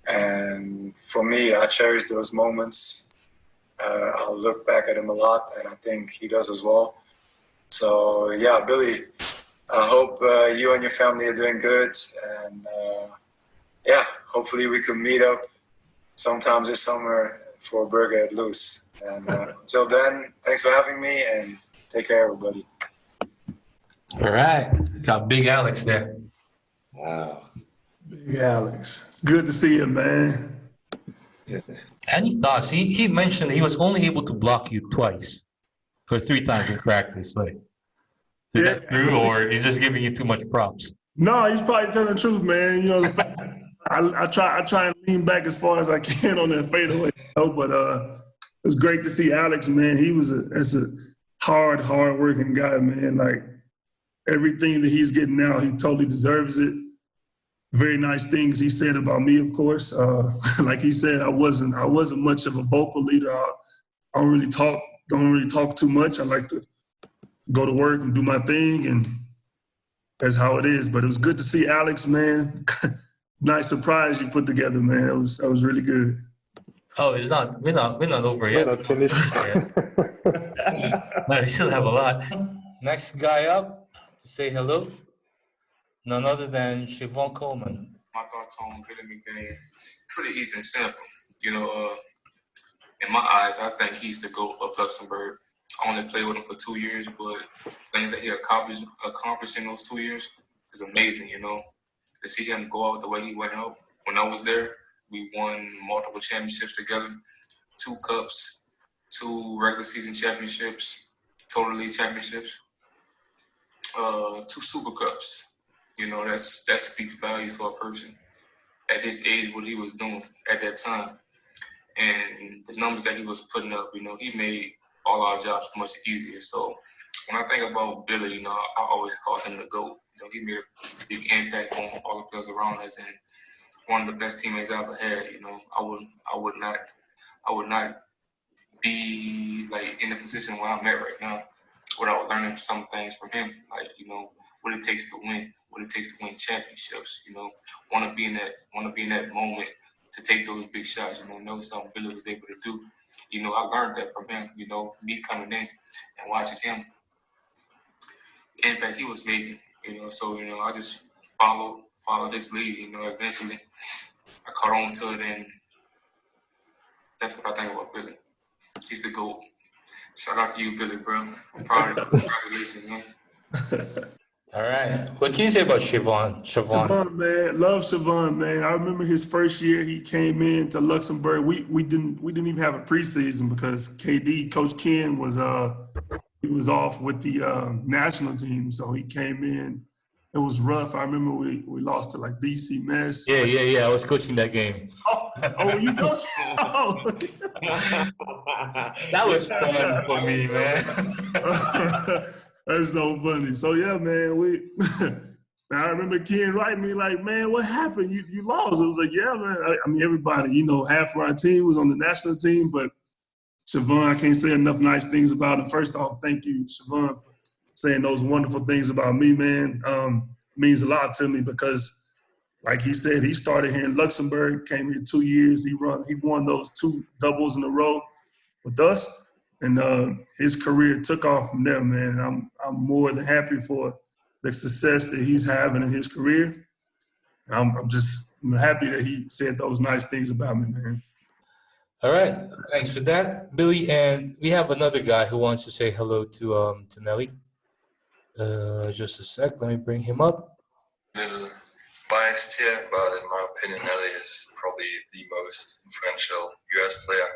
And for me, I cherish those moments. I'll look back at him a lot, and I think he does as well. So yeah, Billy, I hope you and your family are doing good. And yeah, hopefully we can meet up sometime this summer for a burger at Loose. And until then, thanks for having me, and take care, everybody. All right. Got Big Alex there. Wow. Big Alex. It's good to see you, man. Any thoughts? He mentioned he was only able to block you twice or 3 times in practice. Like, is that true, or he's just giving you too much props? No, he's probably telling the truth, man. You know, I try and lean back as far as I can on that fadeaway, you know, but it's great to see Alex, man. That's a hard working guy, man. Like, everything that he's getting now, he totally deserves it. Very nice things he said about me, of course. Like he said, I wasn't much of a vocal leader. I don't really talk too much. I like to go to work and do my thing, and that's how it is. But it was good to see Alex, man. Nice surprise you put together, man. That was really good. Oh, it's not. We're not over yet. We're not finished. No, we still have a lot. Next guy up to say hello, none other than Siobhan Coleman. My thoughts on Billy McDaniel, pretty easy and simple. You know, in my eyes, I think he's the GOAT of Luxembourg. I only played with him for 2 years, but things that he accomplished in those 2 years is amazing, you know. to see him go out the way he went out. When I was there, we won multiple championships together, 2 cups, 2 regular season championships, total league championships, 2 super cups. You know, that speaks value for a person at his age, what he was doing at that time. And the numbers that he was putting up, you know, he made all our jobs much easier. So when I think about Billy, you know, I always call him the GOAT. You know, he made a big impact on all the players around us, and one of the best teammates I ever had. You know, I would not be like in the position where I'm at right now without learning some things from him. Like, you know, what it takes to win, what it takes to win championships. You know, want to be in that moment to take those big shots. You know something Billy was able to do. You know, I learned that from him. You know, me coming in and watching him, the impact he was making. You know, so you know, I just follow his lead. You know, eventually I caught on to it, and that's what I think about Billy. He's the GOAT. Shout out to you, Billy, bro. I'm proud of you. Congratulations, man. All right. What can you say about Siobhan? Siobhan, man, love Siobhan, man. I remember his first year he came in to Luxembourg. We didn't even have a preseason because KD, Coach Ken, was he was off with the national team, so he came in. It was rough. I remember we lost to like BC Mess. Yeah. I was coaching that game. Oh, you coach? Oh. That was fun for me, man. That's so funny. So yeah, man, I remember Ken writing me like, man, what happened? You lost. I was like, yeah, man. I mean, everybody, you know, half of our team was on the national team, but Siobhan, I can't say enough nice things about him. First off, thank you, Siobhan, for saying those wonderful things about me, man. Means a lot to me because, like he said, he started here in Luxembourg, came here 2 years. He won those 2 doubles in a row with us. And his career took off from there, man. And I'm more than happy for the success that he's having in his career. I'm happy that he said those nice things about me, man. All right. Thanks for that, Billy. And we have another guy who wants to say hello to Nelly. Just a sec. Let me bring him up. Little biased here, but in my opinion, Nelly is probably the most influential US player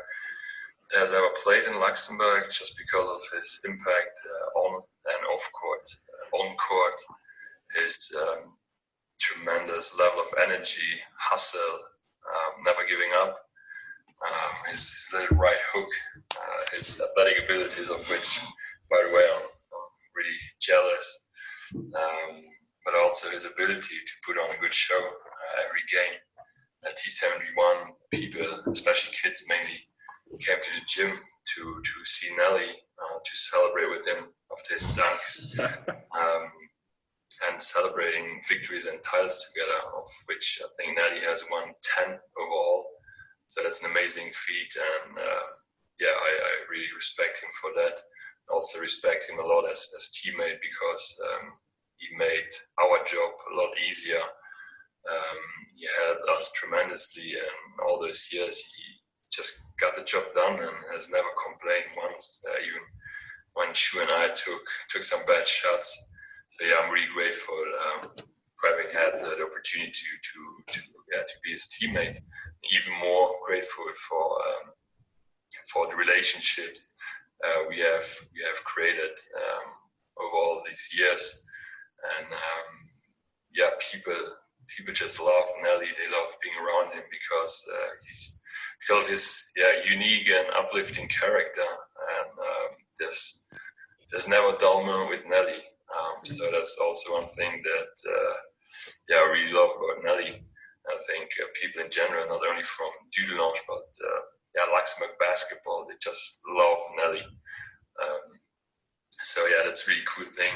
that has ever played in Luxembourg just because of his impact on and off court. On court, his tremendous level of energy, hustle, never giving up, his little right hook, his athletic abilities, of which, by the way, I'm really jealous, but also his ability to put on a good show every game. At T71, people, especially kids mainly, came to the gym to see Nelly, to celebrate with him after his dunks, and celebrating victories and titles together, of which I think Nelly has won 10 overall. So that's an amazing feat, and I really respect him for that. I also respect him a lot as teammate because he made our job a lot easier. He helped us tremendously, and all those years he just got the job done and has never complained once, even when Shu and I took some bad shots. So yeah, I'm really grateful for having had the opportunity to be his teammate. Even more grateful for the relationships we have created over all these years. And people just love Nelly. They love being around him because of his unique and uplifting character. And there's never a dull moment with Nelly. So that's also one thing that I really love about Nelly. I think people in general, not only from Dudelange, but Luxembourg basketball, they just love Nelly. So yeah, that's a really cool thing.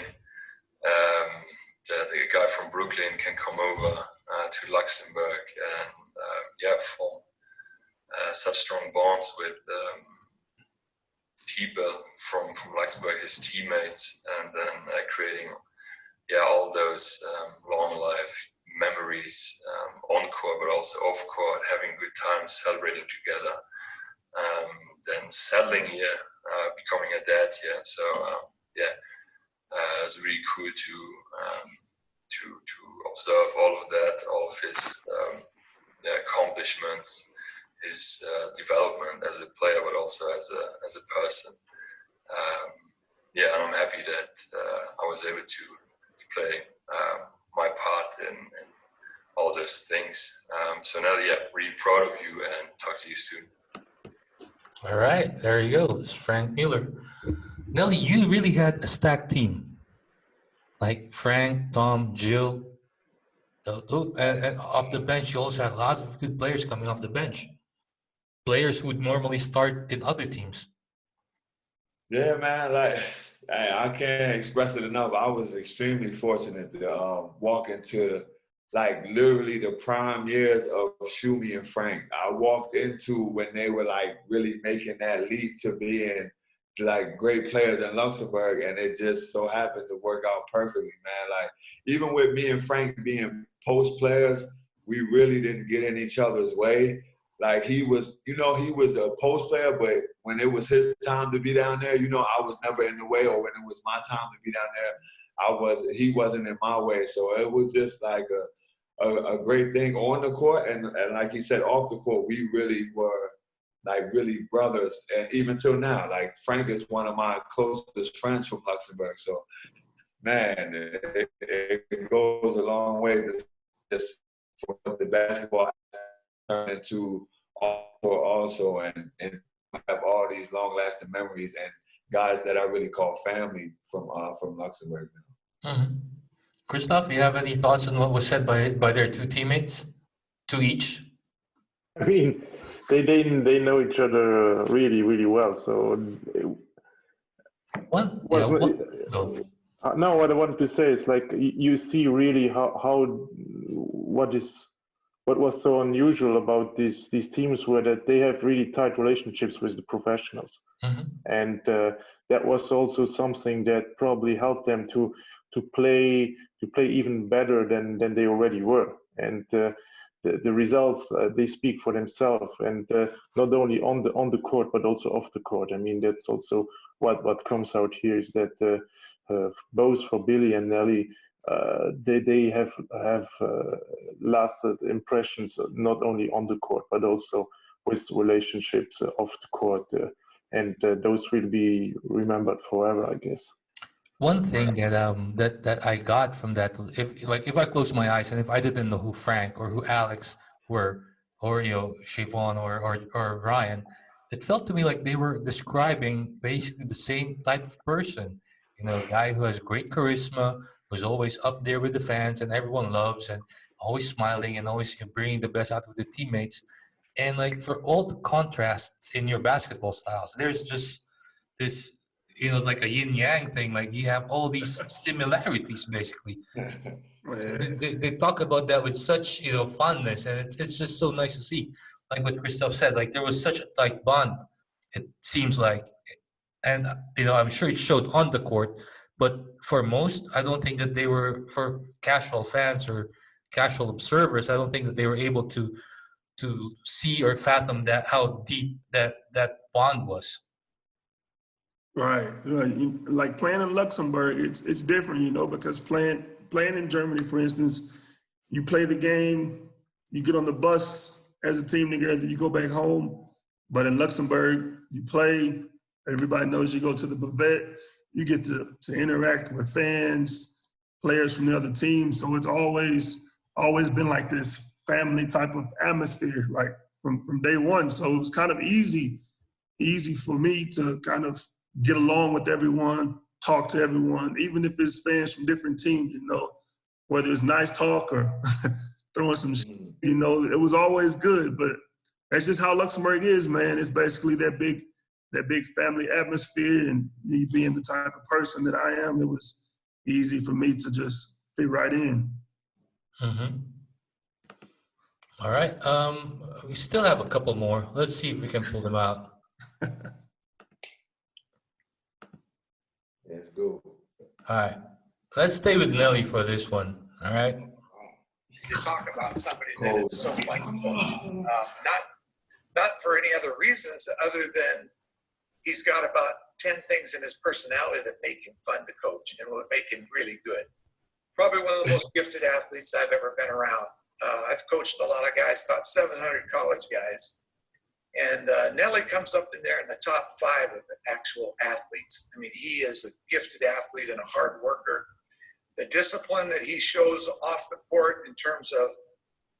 That a guy from Brooklyn can come over to Luxembourg and form such strong bonds with people from Luxembourg, his teammates, and then creating all those long life memories on court, but also off court, having good times, celebrating together, then settling here, becoming a dad here. So it's really cool to observe all of that, all of his accomplishments, his development as a player, but also as a person. And I'm happy that I was able to play my part in all those things. So Nelly, really proud of you, and talk to you soon. All right, there you go. It's Frank Mueller. Nelly, you really had a stacked team. Like Frank, Tom, Jill. Off the bench, you also had lots of good players coming off the bench. Players who would normally start in other teams. Yeah, man. Like, I can't express it enough. I was extremely fortunate to walk into like literally the prime years of Shumi and Frank. I walked into when they were like really making that leap to being like great players in Luxembourg, and it just so happened to work out perfectly, man. Like even with me and Frank being post players, we really didn't get in each other's way. Like he was a post player, but when it was his time to be down there, I was never in the way, or when it was my time to be down there, he wasn't in my way. So it was just like a great thing on the court, and like he said, off the court, we really were like really brothers. And even till now, like Frank is one of my closest friends from Luxembourg. So man, it goes a long way to just for the basketball turn into also and have all these long lasting memories and guys that I really call family from Luxembourg. Mm-hmm. Christophe, you have any thoughts on what was said by their two teammates? Two each? I mean, they know each other really, really well. So What I wanted to say is like you see really what was so unusual about these teams were that they have really tight relationships with the professionals, and that was also something that probably helped them to play even better than they already were, and the results they speak for themselves, and not only on the court but also off the court. I mean, that's also what comes out here is that both for Billy and Nelly, they have lasted impressions not only on the court but also with relationships off the court, and those will be remembered forever, I guess. One thing that I got from that, if I close my eyes and if I didn't know who Frank or who Alex were, or Siobhan or Ryan, it felt to me like they were describing basically the same type of person. A guy who has great charisma, who's always up there with the fans and everyone loves, and always smiling and always bringing the best out of the teammates. And like for all the contrasts in your basketball styles, there's just this, it's like a yin yang thing. Like you have all these similarities basically. They talk about that with such fondness, and it's just so nice to see. Like what Christophe said, like there was such a tight bond. It seems like, and I'm sure it showed on the court. But for most, I don't think that they were, for casual fans or casual observers, I don't think that they were able to see or fathom that how deep that bond was. Right. Like playing in Luxembourg, it's different, because playing in Germany, for instance, you play the game, you get on the bus as a team together, you go back home. But in Luxembourg, you play, everybody knows you go to the buvette, you get to interact with fans, players from the other team. So it's always been like this family type of atmosphere, like from day one. So it was kind of easy for me to kind of get along with everyone, talk to everyone, even if it's fans from different teams, whether it's nice talk or throwing some shit, it was always good. But that's just how Luxembourg is, man. It's basically that big family atmosphere, and me being the type of person that I am, it was easy for me to just fit right in. Mm-hmm. All right. We still have a couple more. Let's see if we can pull them out. Let's go. All right. Let's stay with Nelly for this one. All right. To talk about somebody that is so like a coach, not for any other reasons other than he's got about 10 things in his personality that make him fun to coach and will make him really good. probably one of the most gifted athletes I've ever been around. I've coached a lot of guys, about 700 college guys. And Nelly comes up in there in the top 5 of actual athletes. I mean, he is a gifted athlete and a hard worker. The discipline that he shows off the court in terms of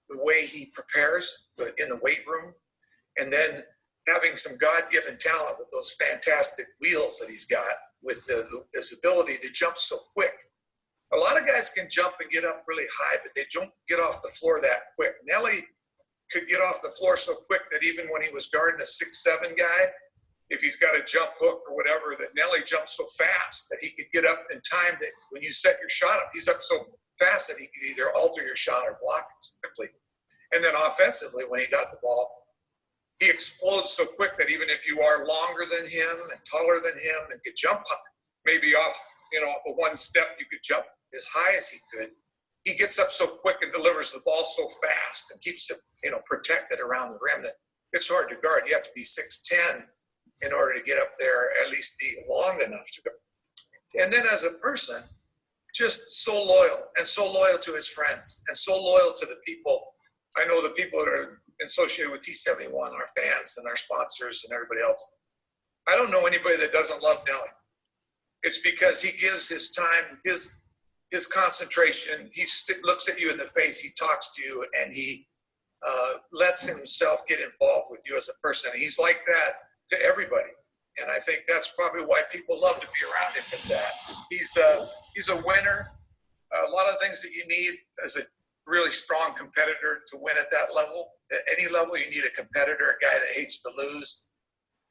the way he prepares in the weight room, and then having some God-given talent with those fantastic wheels that he's got, with his ability to jump so quick. A lot of guys can jump and get up really high, but they don't get off the floor that quick. Nelly could get off the floor so quick that even when he was guarding a 6'7" guy, if he's got a jump hook or whatever, that Nelly jumps so fast that he could get up in time that when you set your shot up, he's up so fast that he could either alter your shot or block it quickly. And then offensively, when he got the ball, he explodes so quick that even if you are longer than him and taller than him and could jump up, maybe off, one step you could jump as high as he could, he gets up so quick and delivers the ball so fast and keeps it, protected around the rim that it's hard to guard. You have to be 6'10" in order to get up there, at least be long enough to go. And then as a person, just so loyal to his friends and so loyal to the people. I know the people that are associated with T71, our fans and our sponsors and everybody else. I don't know anybody that doesn't love Nelly. It's because he gives his time, his concentration. He looks at you in the face, he talks to you, and he lets himself get involved with you as a person. He's like that to everybody. And I think that's probably why people love to be around him, is that he's a winner. A lot of things that you need as a really strong competitor to win at that level. At any level, you need a competitor, a guy that hates to lose.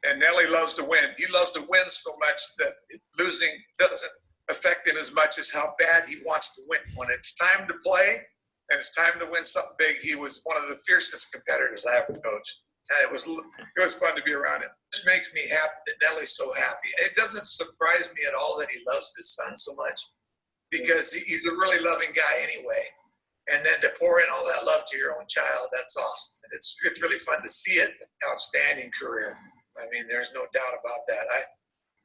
And Nelly loves to win. He loves to win so much that losing doesn't affect him as much as how bad he wants to win. When it's time to play and it's time to win something big, he was one of the fiercest competitors I ever coached. And it was fun to be around him. It just makes me happy that Nelly's so happy. It doesn't surprise me at all that he loves his son so much, because he's a really loving guy anyway. And then to pour in all that love to your own child, that's awesome. And it's really fun to see it. Outstanding career. I mean, there's no doubt about that.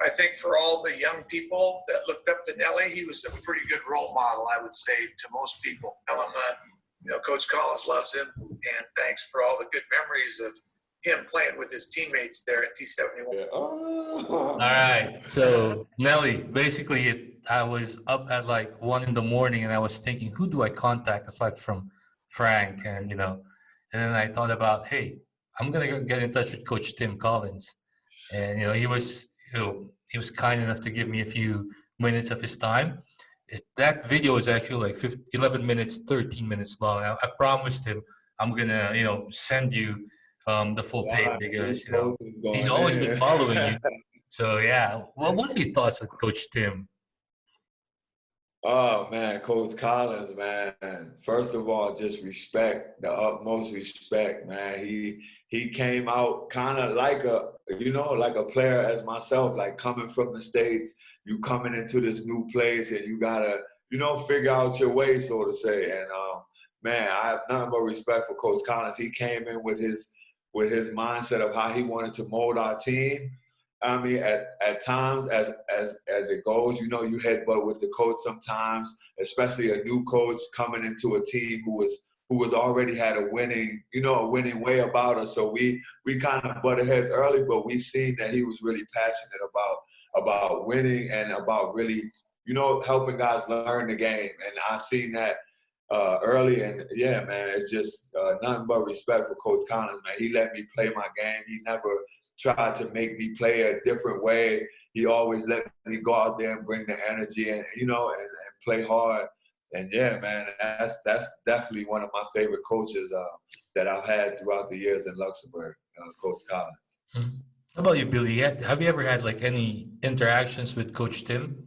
I think for all the young people that looked up to Nelly, he was a pretty good role model, I would say, to most people. Tell him, Coach Collins loves him, and thanks for all the good memories of him playing with his teammates there at T71. All right. So, Nelly, basically, I was up at like 1 a.m. and I was thinking, who do I contact aside from Frank? And, and then I thought about, hey, I'm going to get in touch with Coach Tim Collins. And, he was kind enough to give me a few minutes of his time. That video is actually like 11 minutes, 13 minutes long. I promised him I'm going to, send you the full tape, because, he's always been following you. So, yeah. Well, what are your thoughts with Coach Tim? Oh, man, Coach Collins, man. First of all, just respect, the utmost respect, man. He came out kind of like a player as myself, like coming from the States, you coming into this new place and you got to, figure out your way, so to say. And, man, I have nothing but respect for Coach Collins. He came in with his mindset of how he wanted to mold our team. I mean, at times, as it goes, you headbutt with the coach sometimes, especially a new coach coming into a team who was already had a winning way about us. So we kind of butted heads early, but we seen that he was really passionate about winning and about really, helping guys learn the game. And I seen that early, and yeah, man, it's just nothing but respect for Coach Collins, man. He let me play my game. He never tried to make me play a different way. He always let me go out there and bring the energy and and play hard. And yeah, man, that's definitely one of my favorite coaches that I've had throughout the years in Luxembourg, Coach Collins. Mm-hmm. How about you, Billy? Have you ever had like any interactions with Coach Tim?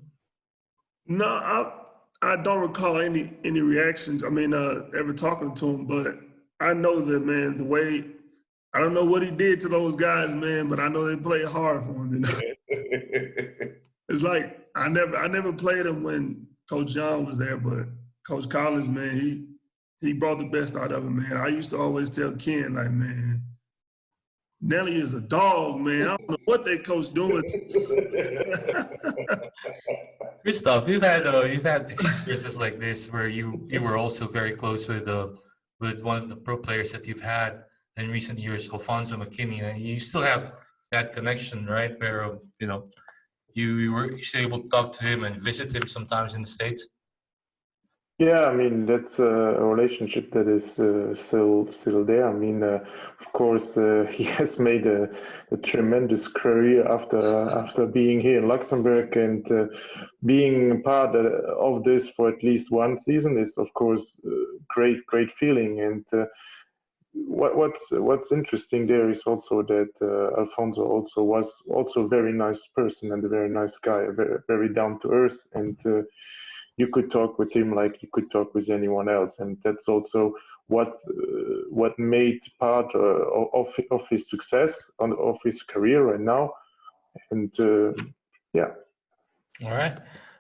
No, I don't recall any reactions. I mean, ever talking to him, but I know that, man, the way, I don't know what he did to those guys, man, but I know they played hard for him. It's like I never played him when Coach John was there, but Coach Collins, man, he brought the best out of him, man. I used to always tell Ken, like, man, Nelly is a dog, man. I don't know what they coach doing. Christophe, you've had experiences like this where you were also very close with one of the pro players that you've had in recent years, Alfonso McKinney, and you still have that connection, right? Where you were still able to talk to him and visit him sometimes in the States. Yeah, I mean that's a relationship that is still there. I mean, of course, he has made a tremendous career after being here in Luxembourg, and being part of this for at least one season is, of course, great feeling. And what's interesting there is also that Alfonso also was also a very nice person and a very nice guy, very down to earth, and you could talk with him like you could talk with anyone else, and that's also what made part of his success of his career right now. And yeah. All right.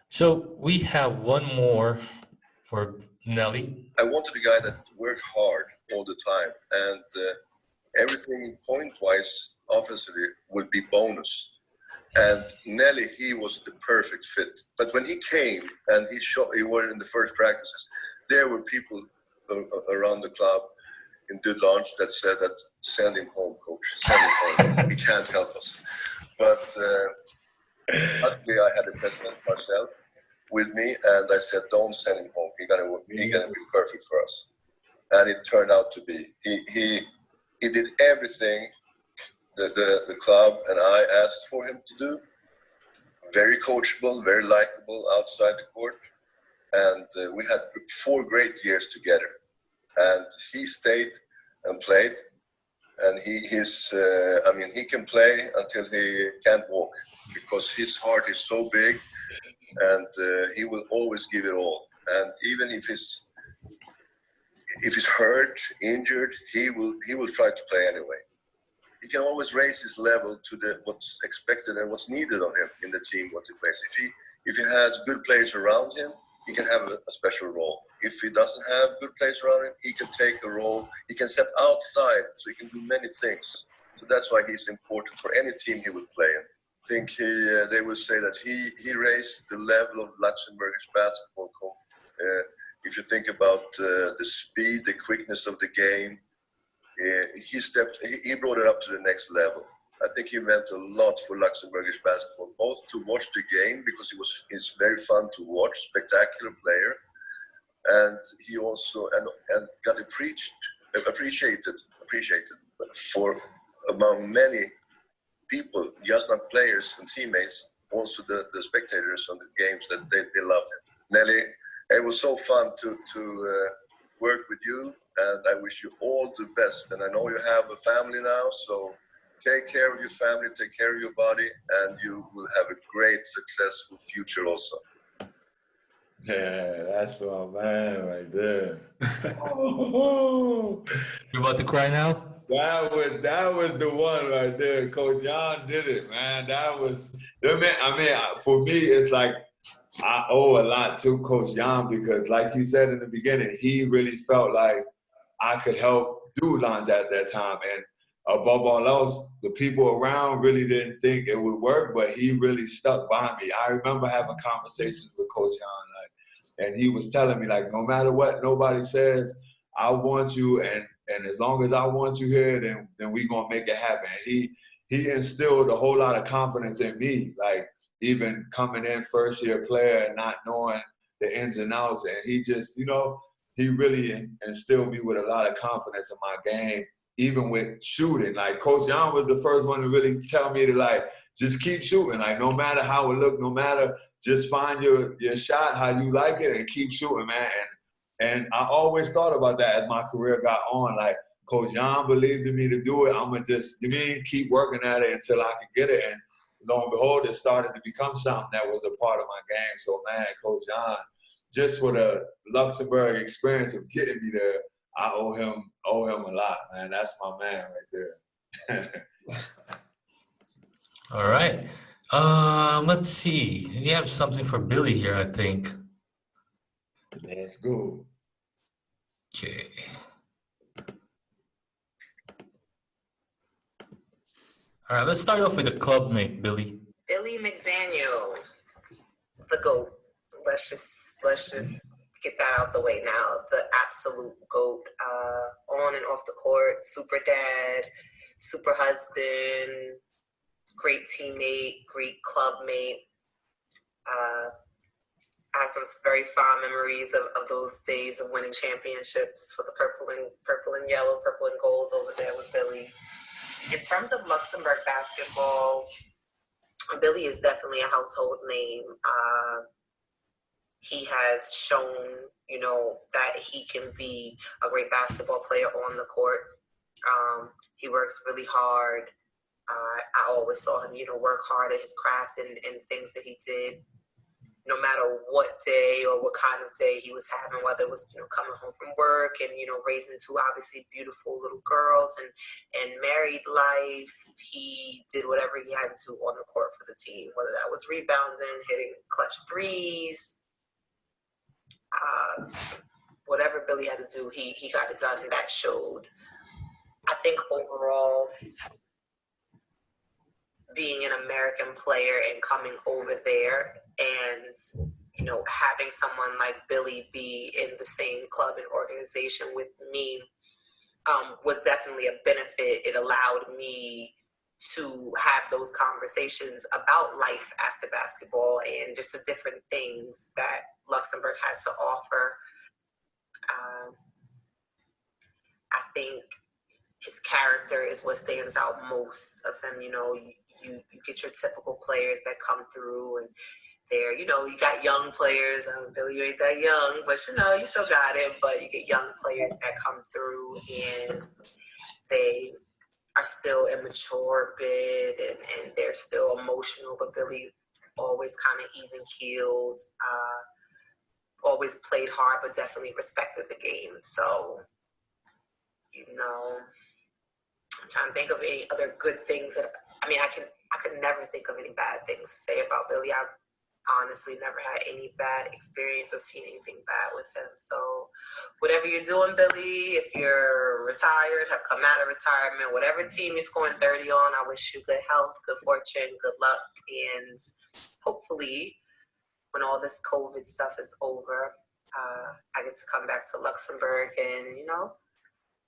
So we have one more for Nelly. I wanted a guy that worked hard all the time, and everything point-wise, offensively, would be bonus. And Nelly, he was the perfect fit. But when he came and he was in the first practices, there were people around the club in Dudelange that said that send him home, coach, send him home. He can't help us. But luckily, I had the president myself with me, and I said, don't send him home. He's gonna be perfect for us. And it turned out to be. He did everything the club and I asked for him to do. Very coachable, very likable outside the court. And we had 4 great years together. And he stayed and played. And he can play until he can't walk, because his heart is so big, and he will always give it all. And even if he's hurt, injured, he will try to play anyway. He can always raise his level to what's expected and what's needed of him in the team, what he plays. If he has good players around him, he can have a special role. If he doesn't have good players around him, he can take a role. He can step outside, so he can do many things. So that's why he's important for any team he would play in. I think they will say that he raised the level of Luxembourgish basketball. If you think about the speed, the quickness of the game, he brought it up to the next level. I think he meant a lot for Luxembourgish basketball, both to watch the game, because he's very fun to watch, spectacular player, and he also and got appreciated for among many people, just not players and teammates, also the spectators on the games, that they loved him. Nelly, it was so fun to work with you, and I wish you all the best. And I know you have a family now, so take care of your family, take care of your body, and you will have a great, successful future also. Yeah, that's my man right there. You about to cry now? That was the one right there. Coach Jan did it, man. For me, it's like I owe a lot to Coach Jan, because like you said in the beginning, he really felt like I could help Dudelange at that time. And above all else, the people around really didn't think it would work, but he really stuck by me. I remember having conversations with Coach Jan, and he was telling me, like, no matter what nobody says, I want you, and as long as I want you here, then we're gonna make it happen. He instilled a whole lot of confidence in me, like even coming in first year player and not knowing the ins and outs, and he just, he really instilled me with a lot of confidence in my game, even with shooting. Like Coach Jan was the first one to really tell me to, like, just keep shooting. Like, no matter how it look, no matter, just find your shot how you like it and keep shooting, man. And I always thought about that as my career got on. Like, Coach Jan believed in me to do it. I'm going to just, keep working at it until I can get it. And lo and behold, it started to become something that was a part of my game. So, man, Coach Jan, just for the Luxembourg experience of getting me there, I owe him a lot, man. That's my man right there. All right. Let's see. We have something for Billy here, I think. Let's go. Okay. All right, let's start off with a club mate, Billy. Billy McDaniel, the GOAT. Let's just get that out the way now. The absolute GOAT, on and off the court, super dad, super husband, great teammate, great club mate. I have some very fond memories of those days of winning championships for the purple and yellow, purple and gold over there with Billy. In terms of Luxembourg basketball, Billy is definitely a household name. He has shown, that he can be a great basketball player on the court. He works really hard. I always saw him, work hard at his craft and things that he did, no matter what day or what kind of day he was having, whether it was, coming home from work and, raising two obviously beautiful little girls and married life. He did whatever he had to do on the court for the team, whether that was rebounding, hitting clutch threes, whatever Billy had to do, he got it done, and that showed. I think overall, being an American player and coming over there and, having someone like Billy be in the same club and organization with me was definitely a benefit. It allowed me to have those conversations about life after basketball and just the different things that Luxembourg had to offer. I think his character is what stands out most of him. You get your typical players that come through and they're, you got young players. Billy, you ain't that young, but you still got it. But you get young players that come through and they are still immature a bit and they're still emotional, but Billy always kind of even keeled, always played hard, but definitely respected the game. So, I'm trying to think of any other good things I could never think of any bad things to say about Billy. I've honestly never had any bad experience or seen anything bad with him. So whatever you're doing, Billy, if you're retired, have come out of retirement, whatever team you're scoring 30 on, I wish you good health, good fortune, good luck. And hopefully when all this COVID stuff is over, I get to come back to Luxembourg and,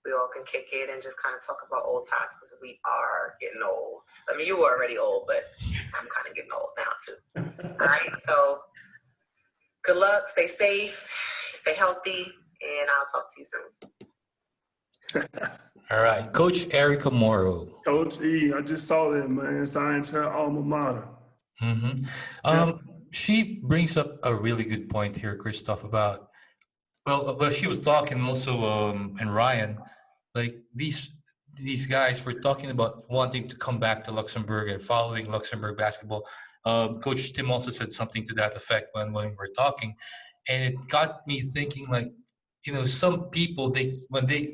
we all can kick it and just kind of talk about old times because we are getting old. I mean, you were already old, but I'm kind of getting old now too. All right, so good luck, stay safe, stay healthy, and I'll talk to you soon. All right, Coach Erica Morrow. Coach E, I just saw that, man, signed to her alma mater. Mm-hmm. She brings up a really good point here, Christophe, about she was talking also, and Ryan, like these guys were talking about wanting to come back to Luxembourg and following Luxembourg basketball. Coach Tim also said something to that effect when we were talking, and it got me thinking, like, some people,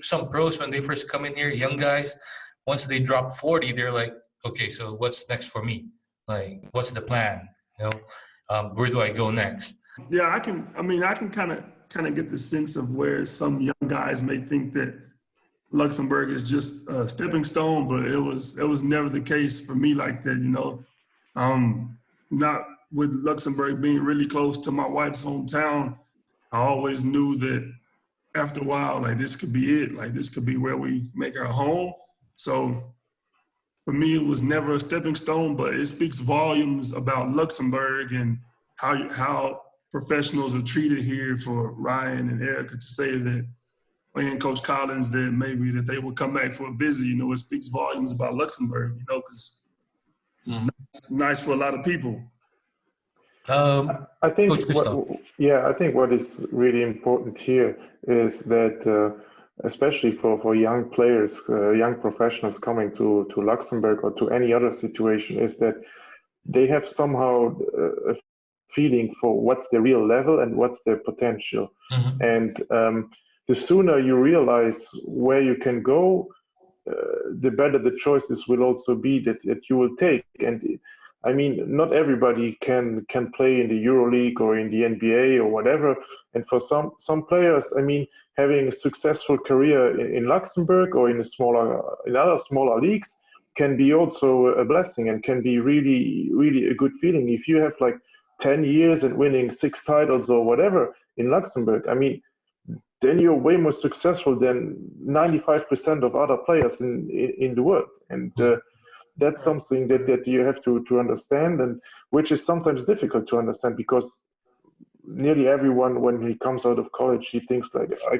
some pros, when they first come in here, young guys, once they drop 40, they're like, okay, so what's next for me? Like, what's the plan? Where do I go next? Yeah, I can kind of get the sense of where some young guys may think that Luxembourg is just a stepping stone, but it was never the case for me like that, Not with Luxembourg being really close to my wife's hometown, I always knew that after a while, like, this could be it. Like, this could be where we make our home. So for me, it was never a stepping stone, but it speaks volumes about Luxembourg and how professionals are treated here for Ryan and Erica to say that, and Coach Collins, that maybe that they will come back for a visit. It speaks volumes about Luxembourg, because it's nice for a lot of people. I think what is really important here is that, especially for young players, young professionals coming to Luxembourg or to any other situation, is that they have somehow a feeling for what's their real level and what's their potential. Mm-hmm. And the sooner you realize where you can go, the better the choices will also be that you will take. And I mean, not everybody can play in the EuroLeague or in the NBA or whatever. And for some players, I mean, having a successful career in Luxembourg or in other smaller leagues can be also a blessing and can be really, really a good feeling. If you have like 10 years and winning 6 titles or whatever in Luxembourg, I mean, then you're way more successful than 95% of other players in the world. And that's something that you have to understand, and which is sometimes difficult to understand, because nearly everyone, when he comes out of college, he thinks like, I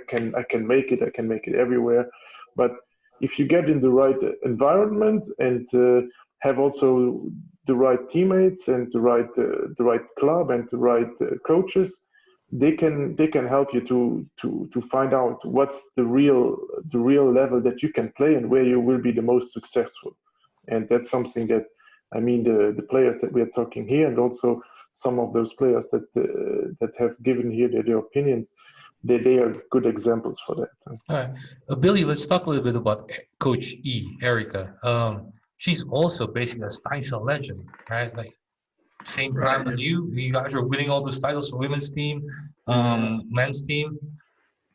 can make it everywhere. But if you get in the right environment and have also the right teammates and the right club and the right coaches, they can help you to find out what's the real level that you can play and where you will be the most successful. And that's something that, I mean, the players that we are talking here, and also some of those players that have given here their opinions, they are good examples for that. All right, Billy, let's talk a little bit about Coach E, Erica. She's also basically a Steinsel legend, right? Like, same time as you guys are winning all those titles for women's team, men's team.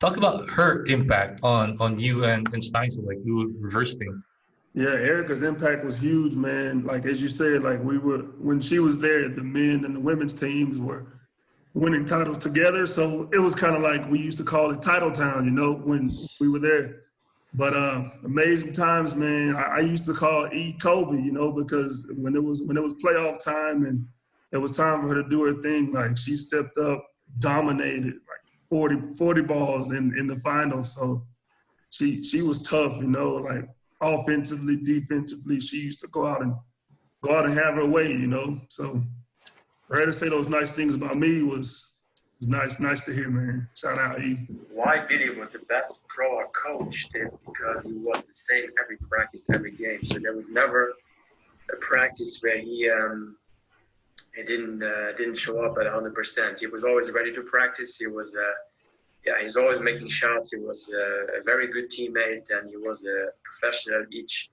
Talk about her impact on you and Steinsel, like you reverse things. Yeah, Erica's impact was huge, man. Like, as you said, like when she was there, the men and the women's teams were winning titles together. So it was kind of like, we used to call it Title Town, you know, when we were there. But amazing times, man. I used to call E Kobe, you know, because when it was playoff time and it was time for her to do her thing, like, she stepped up, dominated, like 40 balls in the finals. So she was tough, you know, like offensively, defensively. She used to go out and have her way, you know. So for her to say those nice things about me was nice to hear, man. Shout out, E. Why Billy was the best pro I coached is because he was the same every practice, every game. So there was never a practice where he didn't show up at 100%. He was always ready to practice. He was he's always making shots. He was a very good teammate, and he was a professional each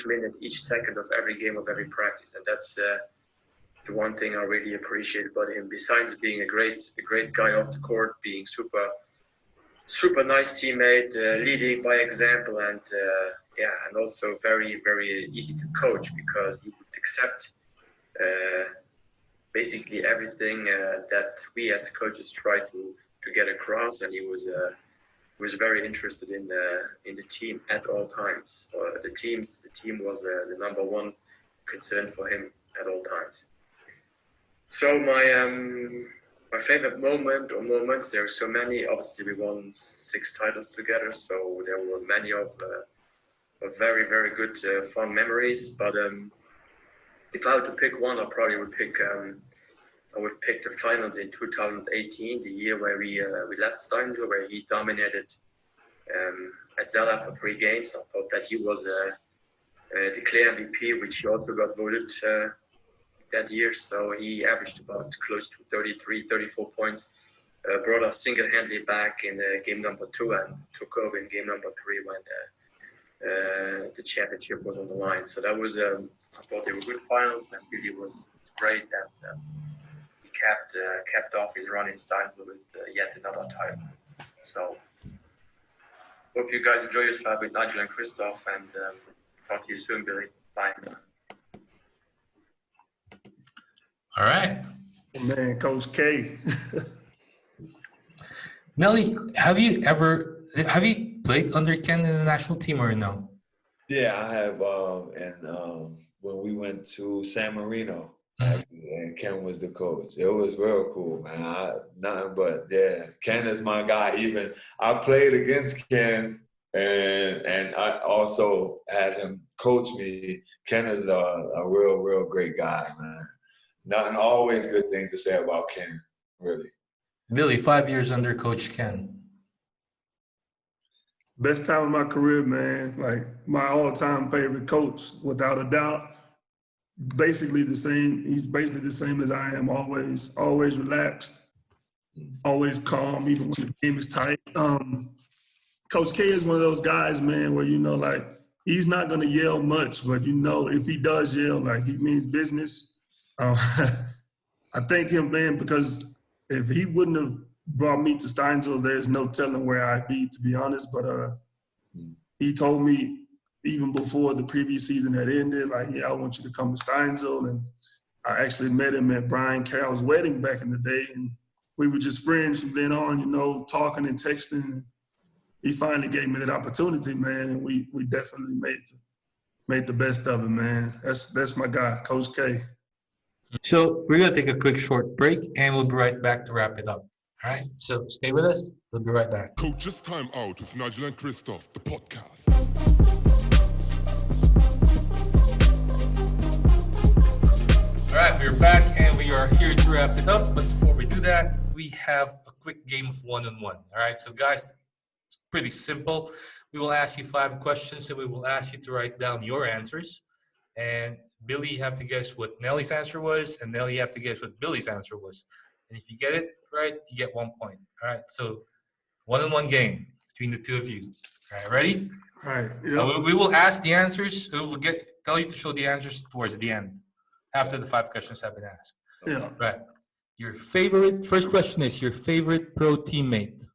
minute, each second of every game, of every practice. And that's the one thing I really appreciate about him. Besides being a great guy off the court, being super nice teammate, leading by example, and and also very, very easy to coach, because he would accept basically everything that we as coaches try to get across, and he was very interested in the team at all times. The team was the number one concern for him at all times. So my favorite moment or moments, there are so many. Obviously, we won 6 titles together, so there were many of very, very good fun memories. But if I were to pick one, I probably would pick the finals in 2018, the year where we left Steinsel, where he dominated at Zella for 3 games. I thought that he was the clear MVP, which he also got voted that year. So he averaged about close to 33, 34 points, brought us single-handedly back in game number 2, and took over in game number 3 when the championship was on the line. So that was, I thought they were good finals, and really was great that he kept off his run in Steinsel with yet another title. So hope you guys enjoy yourself with Nigel and Christophe, and talk to you soon, Billy. Bye. All right. Man, Coach K. Nelly, have you played under Ken in the national team or no? Yeah, I have. And when we went to San Marino, actually, and Ken was the coach. It was real cool, man. Nothing but Ken is my guy. Even I played against Ken, and I also had him coach me. Ken is a real great guy, man. Nothing, always good things to say about Ken, really. Billy, 5 years under Coach Ken. Best time of my career, man. Like, my all-time favorite coach, without a doubt. Basically the same. He's basically the same as I am. Always relaxed, always calm, even when the game is tight. Coach K is one of those guys, man, where, you know, like, he's not gonna yell much, but, you know, if he does yell, like, he means business. I thank him, man, because if he wouldn't have brought me to Steinsel, there's no telling where I'd be, to be honest. But he told me even before the previous season had ended, like, yeah, I want you to come to Steinsel. And I actually met him at Brian Carroll's wedding back in the day. And we were just friends from then on, you know, talking and texting. He finally gave me that opportunity, man, and we definitely made the best of it, man. That's my guy, Coach K. So we're gonna take a quick short break, and we'll be right back to wrap it up. All right. So stay with us. We'll be right back. Coach's Timeout with Nigel and Christophe, the podcast. All right, we're back, and we are here to wrap it up. But before we do that, we have a quick game of one-on-one. All right. So guys, it's pretty simple. We will ask you 5 questions, and we will ask you to write down your answers. And Billy, you have to guess what Nelly's answer was, and Nelly, you have to guess what Billy's answer was. And if you get it right, you get 1 point. All right, so one-on-one game between the two of you. All right, ready? All right. Yep. We will ask the answers. We will tell you to show the answers towards the end, after the 5 questions have been asked. Yeah. Right. First question is your favorite pro teammate.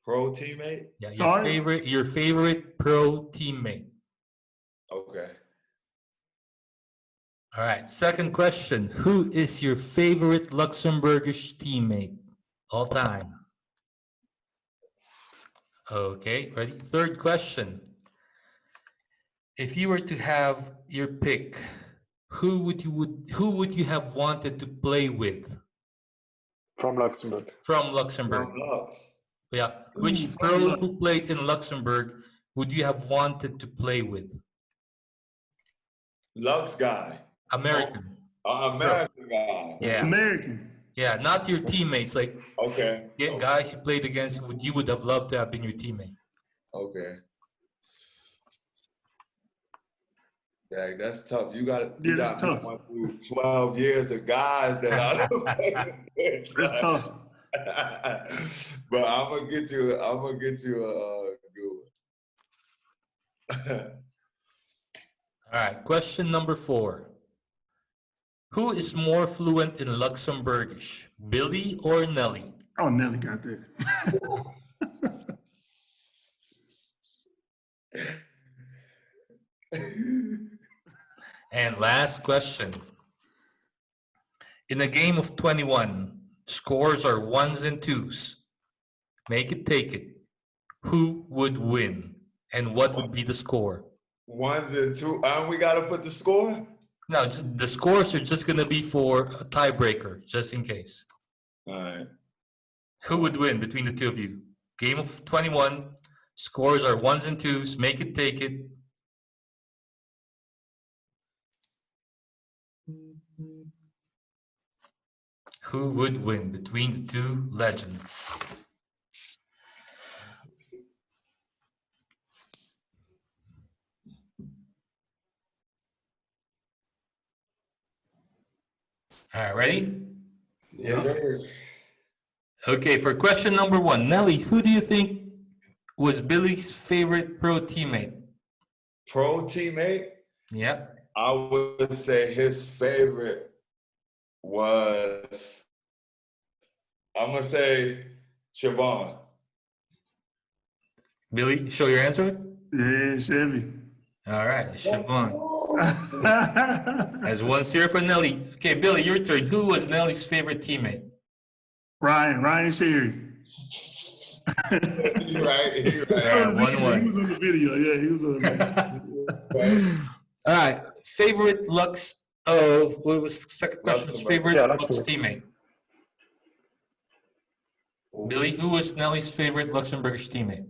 Pro teammate? Yeah, Sorry? your favorite pro teammate. Okay. All right. Second question. Who is your favorite Luxembourgish teammate all time? Okay, ready? Third question. If you were to have your pick, who would you have wanted to play with? From Luxembourg. From Luxembourg. From Lux. Yeah. Which pro who played in Luxembourg would you have wanted to play with? Lux guy. American. American guy. Yeah. American. Yeah, not your teammates. Like, Okay. yeah, guys you played against, you would have loved to have been your teammate. Okay. Dang, that's tough. You got Yeah, that's tough. 12 years of guys that I don't play with. That's tough. But I'm gonna get you a good one. All right, question number 4. Who is more fluent in Luxembourgish, Billy or Nelly? Oh, Nelly got that. And last question. In a game of 21, scores are 1s and 2s. Make it, take it. Who would win? And what would be the score? 1s and 2. And we gotta put the score? No, the scores are just going to be for a tiebreaker, just in case. All right. Who would win between the two of you? Game of 21, scores are 1s and 2s. Make it, take it. Who would win between the two legends? All right, ready? Yes, sir. Okay, for question number 1, Nelly, who do you think was Billy's favorite pro teammate? Pro teammate? Yeah. I would say his favorite was, I'm gonna say Siobhan. Billy, show your answer? Yeah, Chevy. All right, Siobhan. As 1-0 for Nelly. Okay, Billy, your turn. Who was Nelly's favorite teammate? Ryan Sherry. You're right. All right, 1-1. He was on the video. Yeah, he was on the video. All right, favorite Lux of, what was the second question? Favorite Lux teammate? Billy, who was Nelly's favorite Luxembourgish teammate?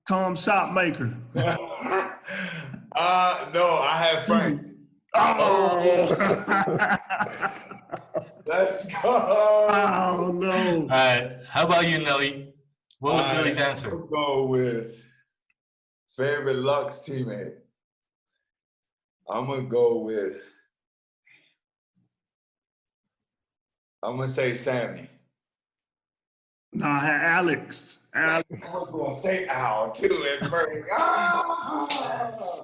Tom Shopmaker. No, I have Frank. Oh! Let's go. Oh, no. All right, how about you, Nelly? What was Billy's answer? I'll go with favorite Lux teammate. I'm gonna go with, I'm gonna say Sammy. No, I had Alex. I was gonna say Al too at first.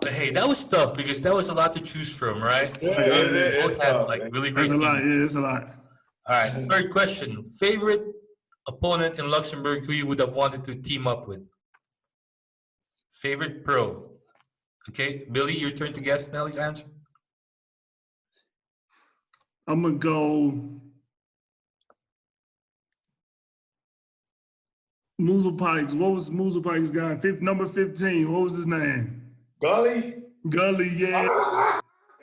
But hey, that was tough because that was a lot to choose from, right? Yeah, We both had like really great That's a lot. teams. Yeah, it's a lot. All right, third question. Favorite opponent in Luxembourg who you would have wanted to team up with? Favorite pro? Okay, Billy, your turn to guess Nelly's answer. I'm gonna go Muzzle Pikes. What was Muzzle Pikes guy? Number 15. What was his name? Gully? Gully, yeah.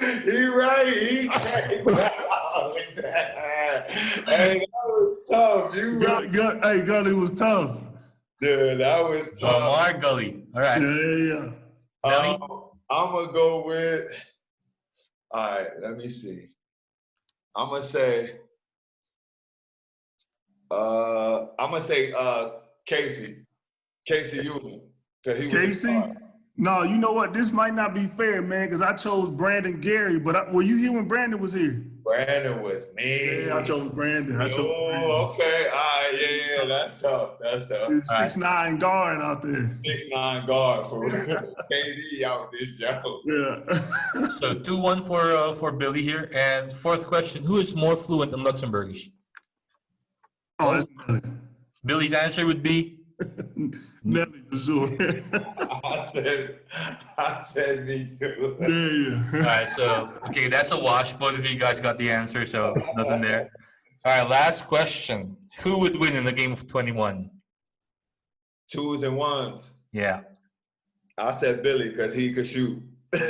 He right. He came out with that. Hey, that was tough. You right. Hey, Gully was tough. Dude, that was tough. Lamar Gully. All right. Yeah. Nelly? I'm going to go with, all right, let me see. I'm going to say, Casey Ewing. Casey? No, you know what? This might not be fair, man, because I chose Brandon Gary, but were you here when Brandon was here? Brandon was me. Yeah, I chose Brandon. Okay. All right. Yeah, that's tough. That's tough. 6'9" guard out there. 6'9" guard for KD out this job. Yeah. So 2-1 for Billy here. And fourth question, who is more fluent in Luxembourgish? Oh, it's Nelly. Billy's answer would be? Nelly, for sure. I said me too. Yeah. All right, so, okay, that's a wash. Both of you guys got the answer, so nothing there. All right, last question. Who would win in a game of 21? 2s and 1s. Yeah. I said Billy because he could shoot. And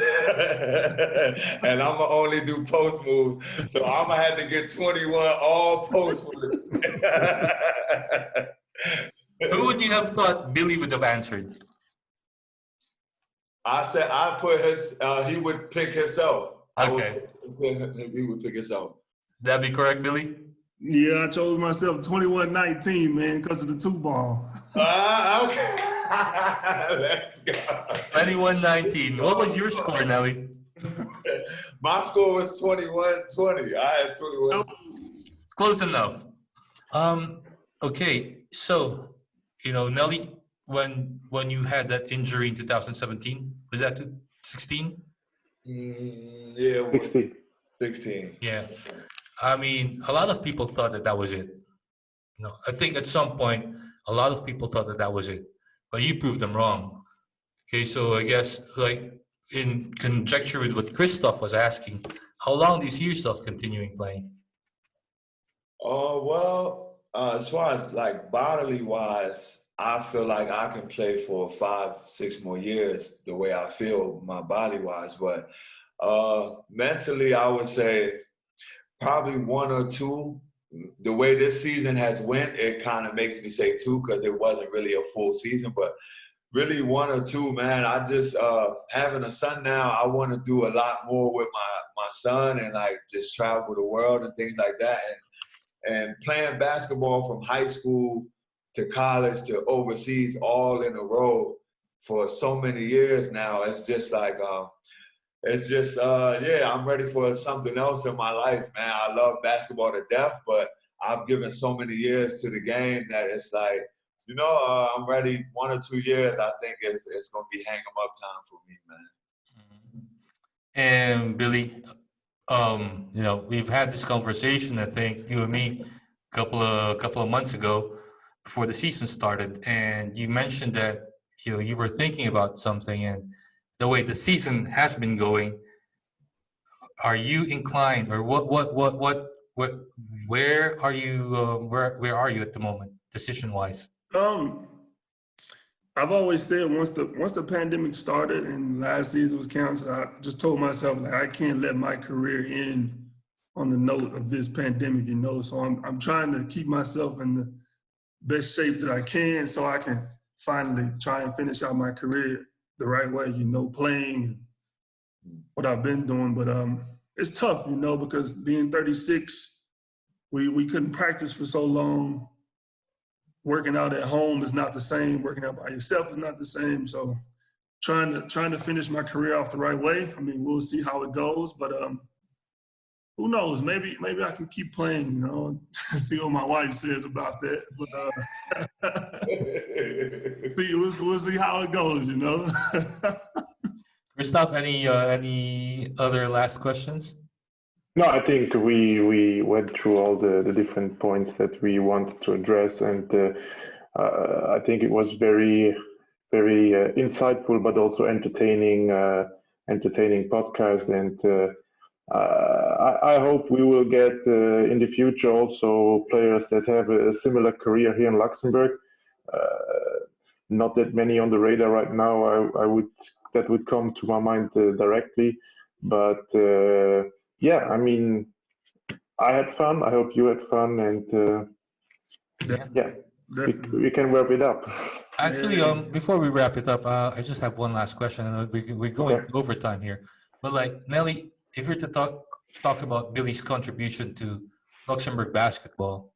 I'm going to only do post moves. So I'm going to have to get 21 all post moves. Who would you have thought Billy would have answered? I said I put he would pick himself. Okay. He would pick himself. That'd be correct, Billy? Yeah, I chose myself 21-19, man, because of the 2-ball. Okay. Let's go. 21-19. What was your score, Nelly? My score was 21-20. I had 21. Close enough. Okay, so, Nelly, when you had that injury in 2017, was that 16? Yeah, 16. Yeah. I mean, a lot of people thought that was it. I think at some point, a lot of people thought that was it. But you proved them wrong. Okay, so I guess, in conjecture with what Christophe was asking, how long do you see yourself continuing playing? As far as bodily wise, I feel like I can play for 5-6 more years the way I feel my body wise. But mentally, I would say probably 1 or 2. The way this season has went, it kind of makes me say 2 because it wasn't really a full season. But really 1 or 2, man. I just having a son now, I want to do a lot more with my son and just travel the world and things like that. And playing basketball from high school to college to overseas all in a row for so many years now, it's just I'm ready for something else in my life, man. I love basketball to death, but I've given so many years to the game that it's I'm ready. 1 or 2 years, I think it's going to be hang 'em up time for me, man. And Billy, we've had this conversation, I think, you and me, a couple of months ago before the season started, and you mentioned that you were thinking about something, and the way the season has been going, are you inclined, or where are you at the moment, decision-wise? I've always said once the pandemic started and last season was canceled, I just told myself I can't let my career end on the note of this pandemic, So I'm trying to keep myself in the best shape that I can so I can finally try and finish out my career the right way, playing what I've been doing. But it's tough, because being 36, we couldn't practice for so long. Working out at home is not the same. Working out by yourself is not the same. So trying to finish my career off the right way. I mean, we'll see how it goes, but who knows? Maybe I can keep playing, see what my wife says about that. But we'll see how it goes, Christophe, any other last questions? No, I think we went through all the different points that we wanted to address, and I think it was very, very insightful but also entertaining podcast. And I hope we will get in the future also players that have a similar career here in Luxembourg. Not that many on the radar right now. That would come to my mind directly. But yeah, I mean, I had fun. I hope you had fun, and yeah, we can wrap it up. Actually, before we wrap it up, I just have one last question, and we're going overtime here. But like Nelly, if you're to talk about Billy's contribution to Luxembourg basketball,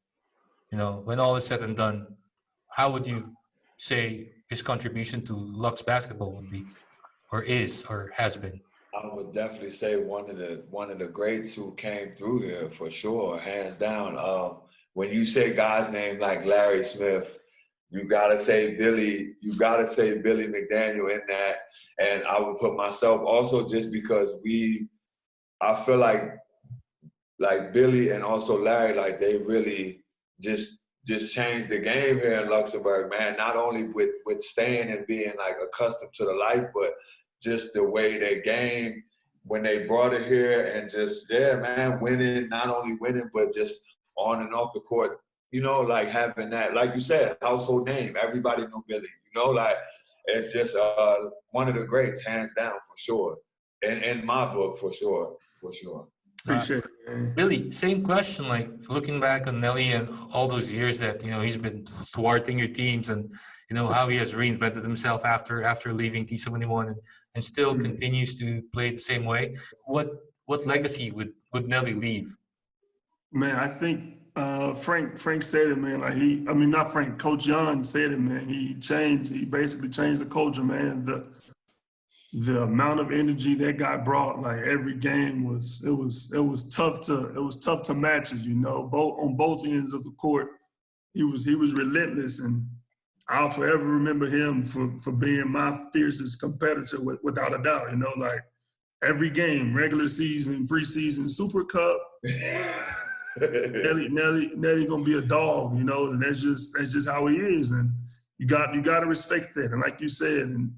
when all is said and done, how would you say his contribution to Lux basketball would be, or is, or has been? I would definitely say one of the greats who came through here for sure, hands down. When you say guys named like Larry Smith, you gotta say Billy. You gotta say Billy McDaniel in that, and I would put myself also just because I feel like Billy and also Larry, like they really just changed the game here in Luxembourg, man. Not only with staying and being like accustomed to the life, but just the way they game when they brought it here and just, yeah, man, winning, not only winning, but just on and off the court, like having that, like you said, household name. Everybody knew Billy, like it's just one of the greats, hands down, for sure. In my book, for sure. Appreciate it. Billy, same question, like looking back on Nelly and all those years that, he's been thwarting your teams and, how he has reinvented himself after leaving T71 and still continues to play the same way. What legacy would Nelly leave? Man, I think Frank said it, man. Like not Frank, Coach Jan said it, man. He basically changed the culture, man. The amount of energy that guy brought, like every game was tough to match it, on both ends of the court. He was relentless, and I'll forever remember him for being my fiercest competitor without a doubt, like every game, regular season, preseason, Super Cup. Nelly gonna be a dog, and that's just how he is, and you got to respect that. And like you said, and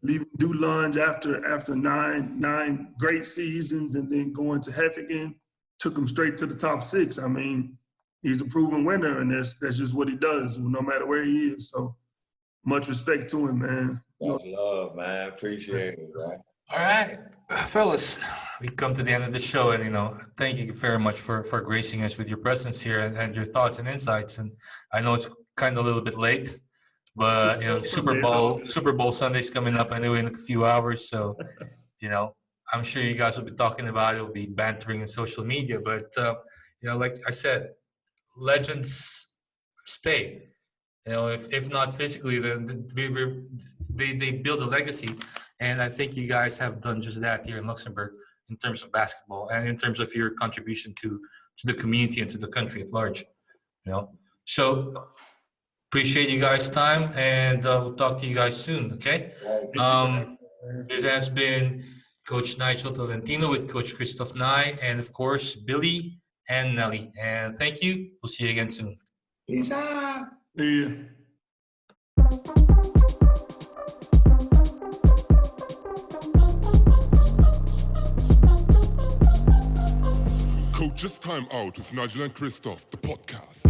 leaving Dulunge after nine great seasons, and then going to Heffigen, took him straight to the top 6. I mean, he's a proven winner, and that's just what he does, no matter where he is. So much respect to him, man. Much love, man. Appreciate it, man. All right, fellas, we come to the end of the show, and thank you very much for gracing us with your presence here and your thoughts and insights. And I know it's kind of a little bit late, but Super Bowl Sunday's coming up anyway in a few hours, so I'm sure you guys will be talking about it. We'll be bantering in social media, but like I said, legends stay. If not physically, then they build a legacy. And I think you guys have done just that here in Luxembourg in terms of basketball and in terms of your contribution to the community and to the country at large. So appreciate you guys' time, and we'll talk to you guys soon, okay? This has been Coach Nigel Tolentino with Coach Christophe Nye, and of course, Billy and Nelly. And thank you. We'll see you again soon. Peace out. Yeah. Coach's Timeout with Nigel and Christophe, the podcast.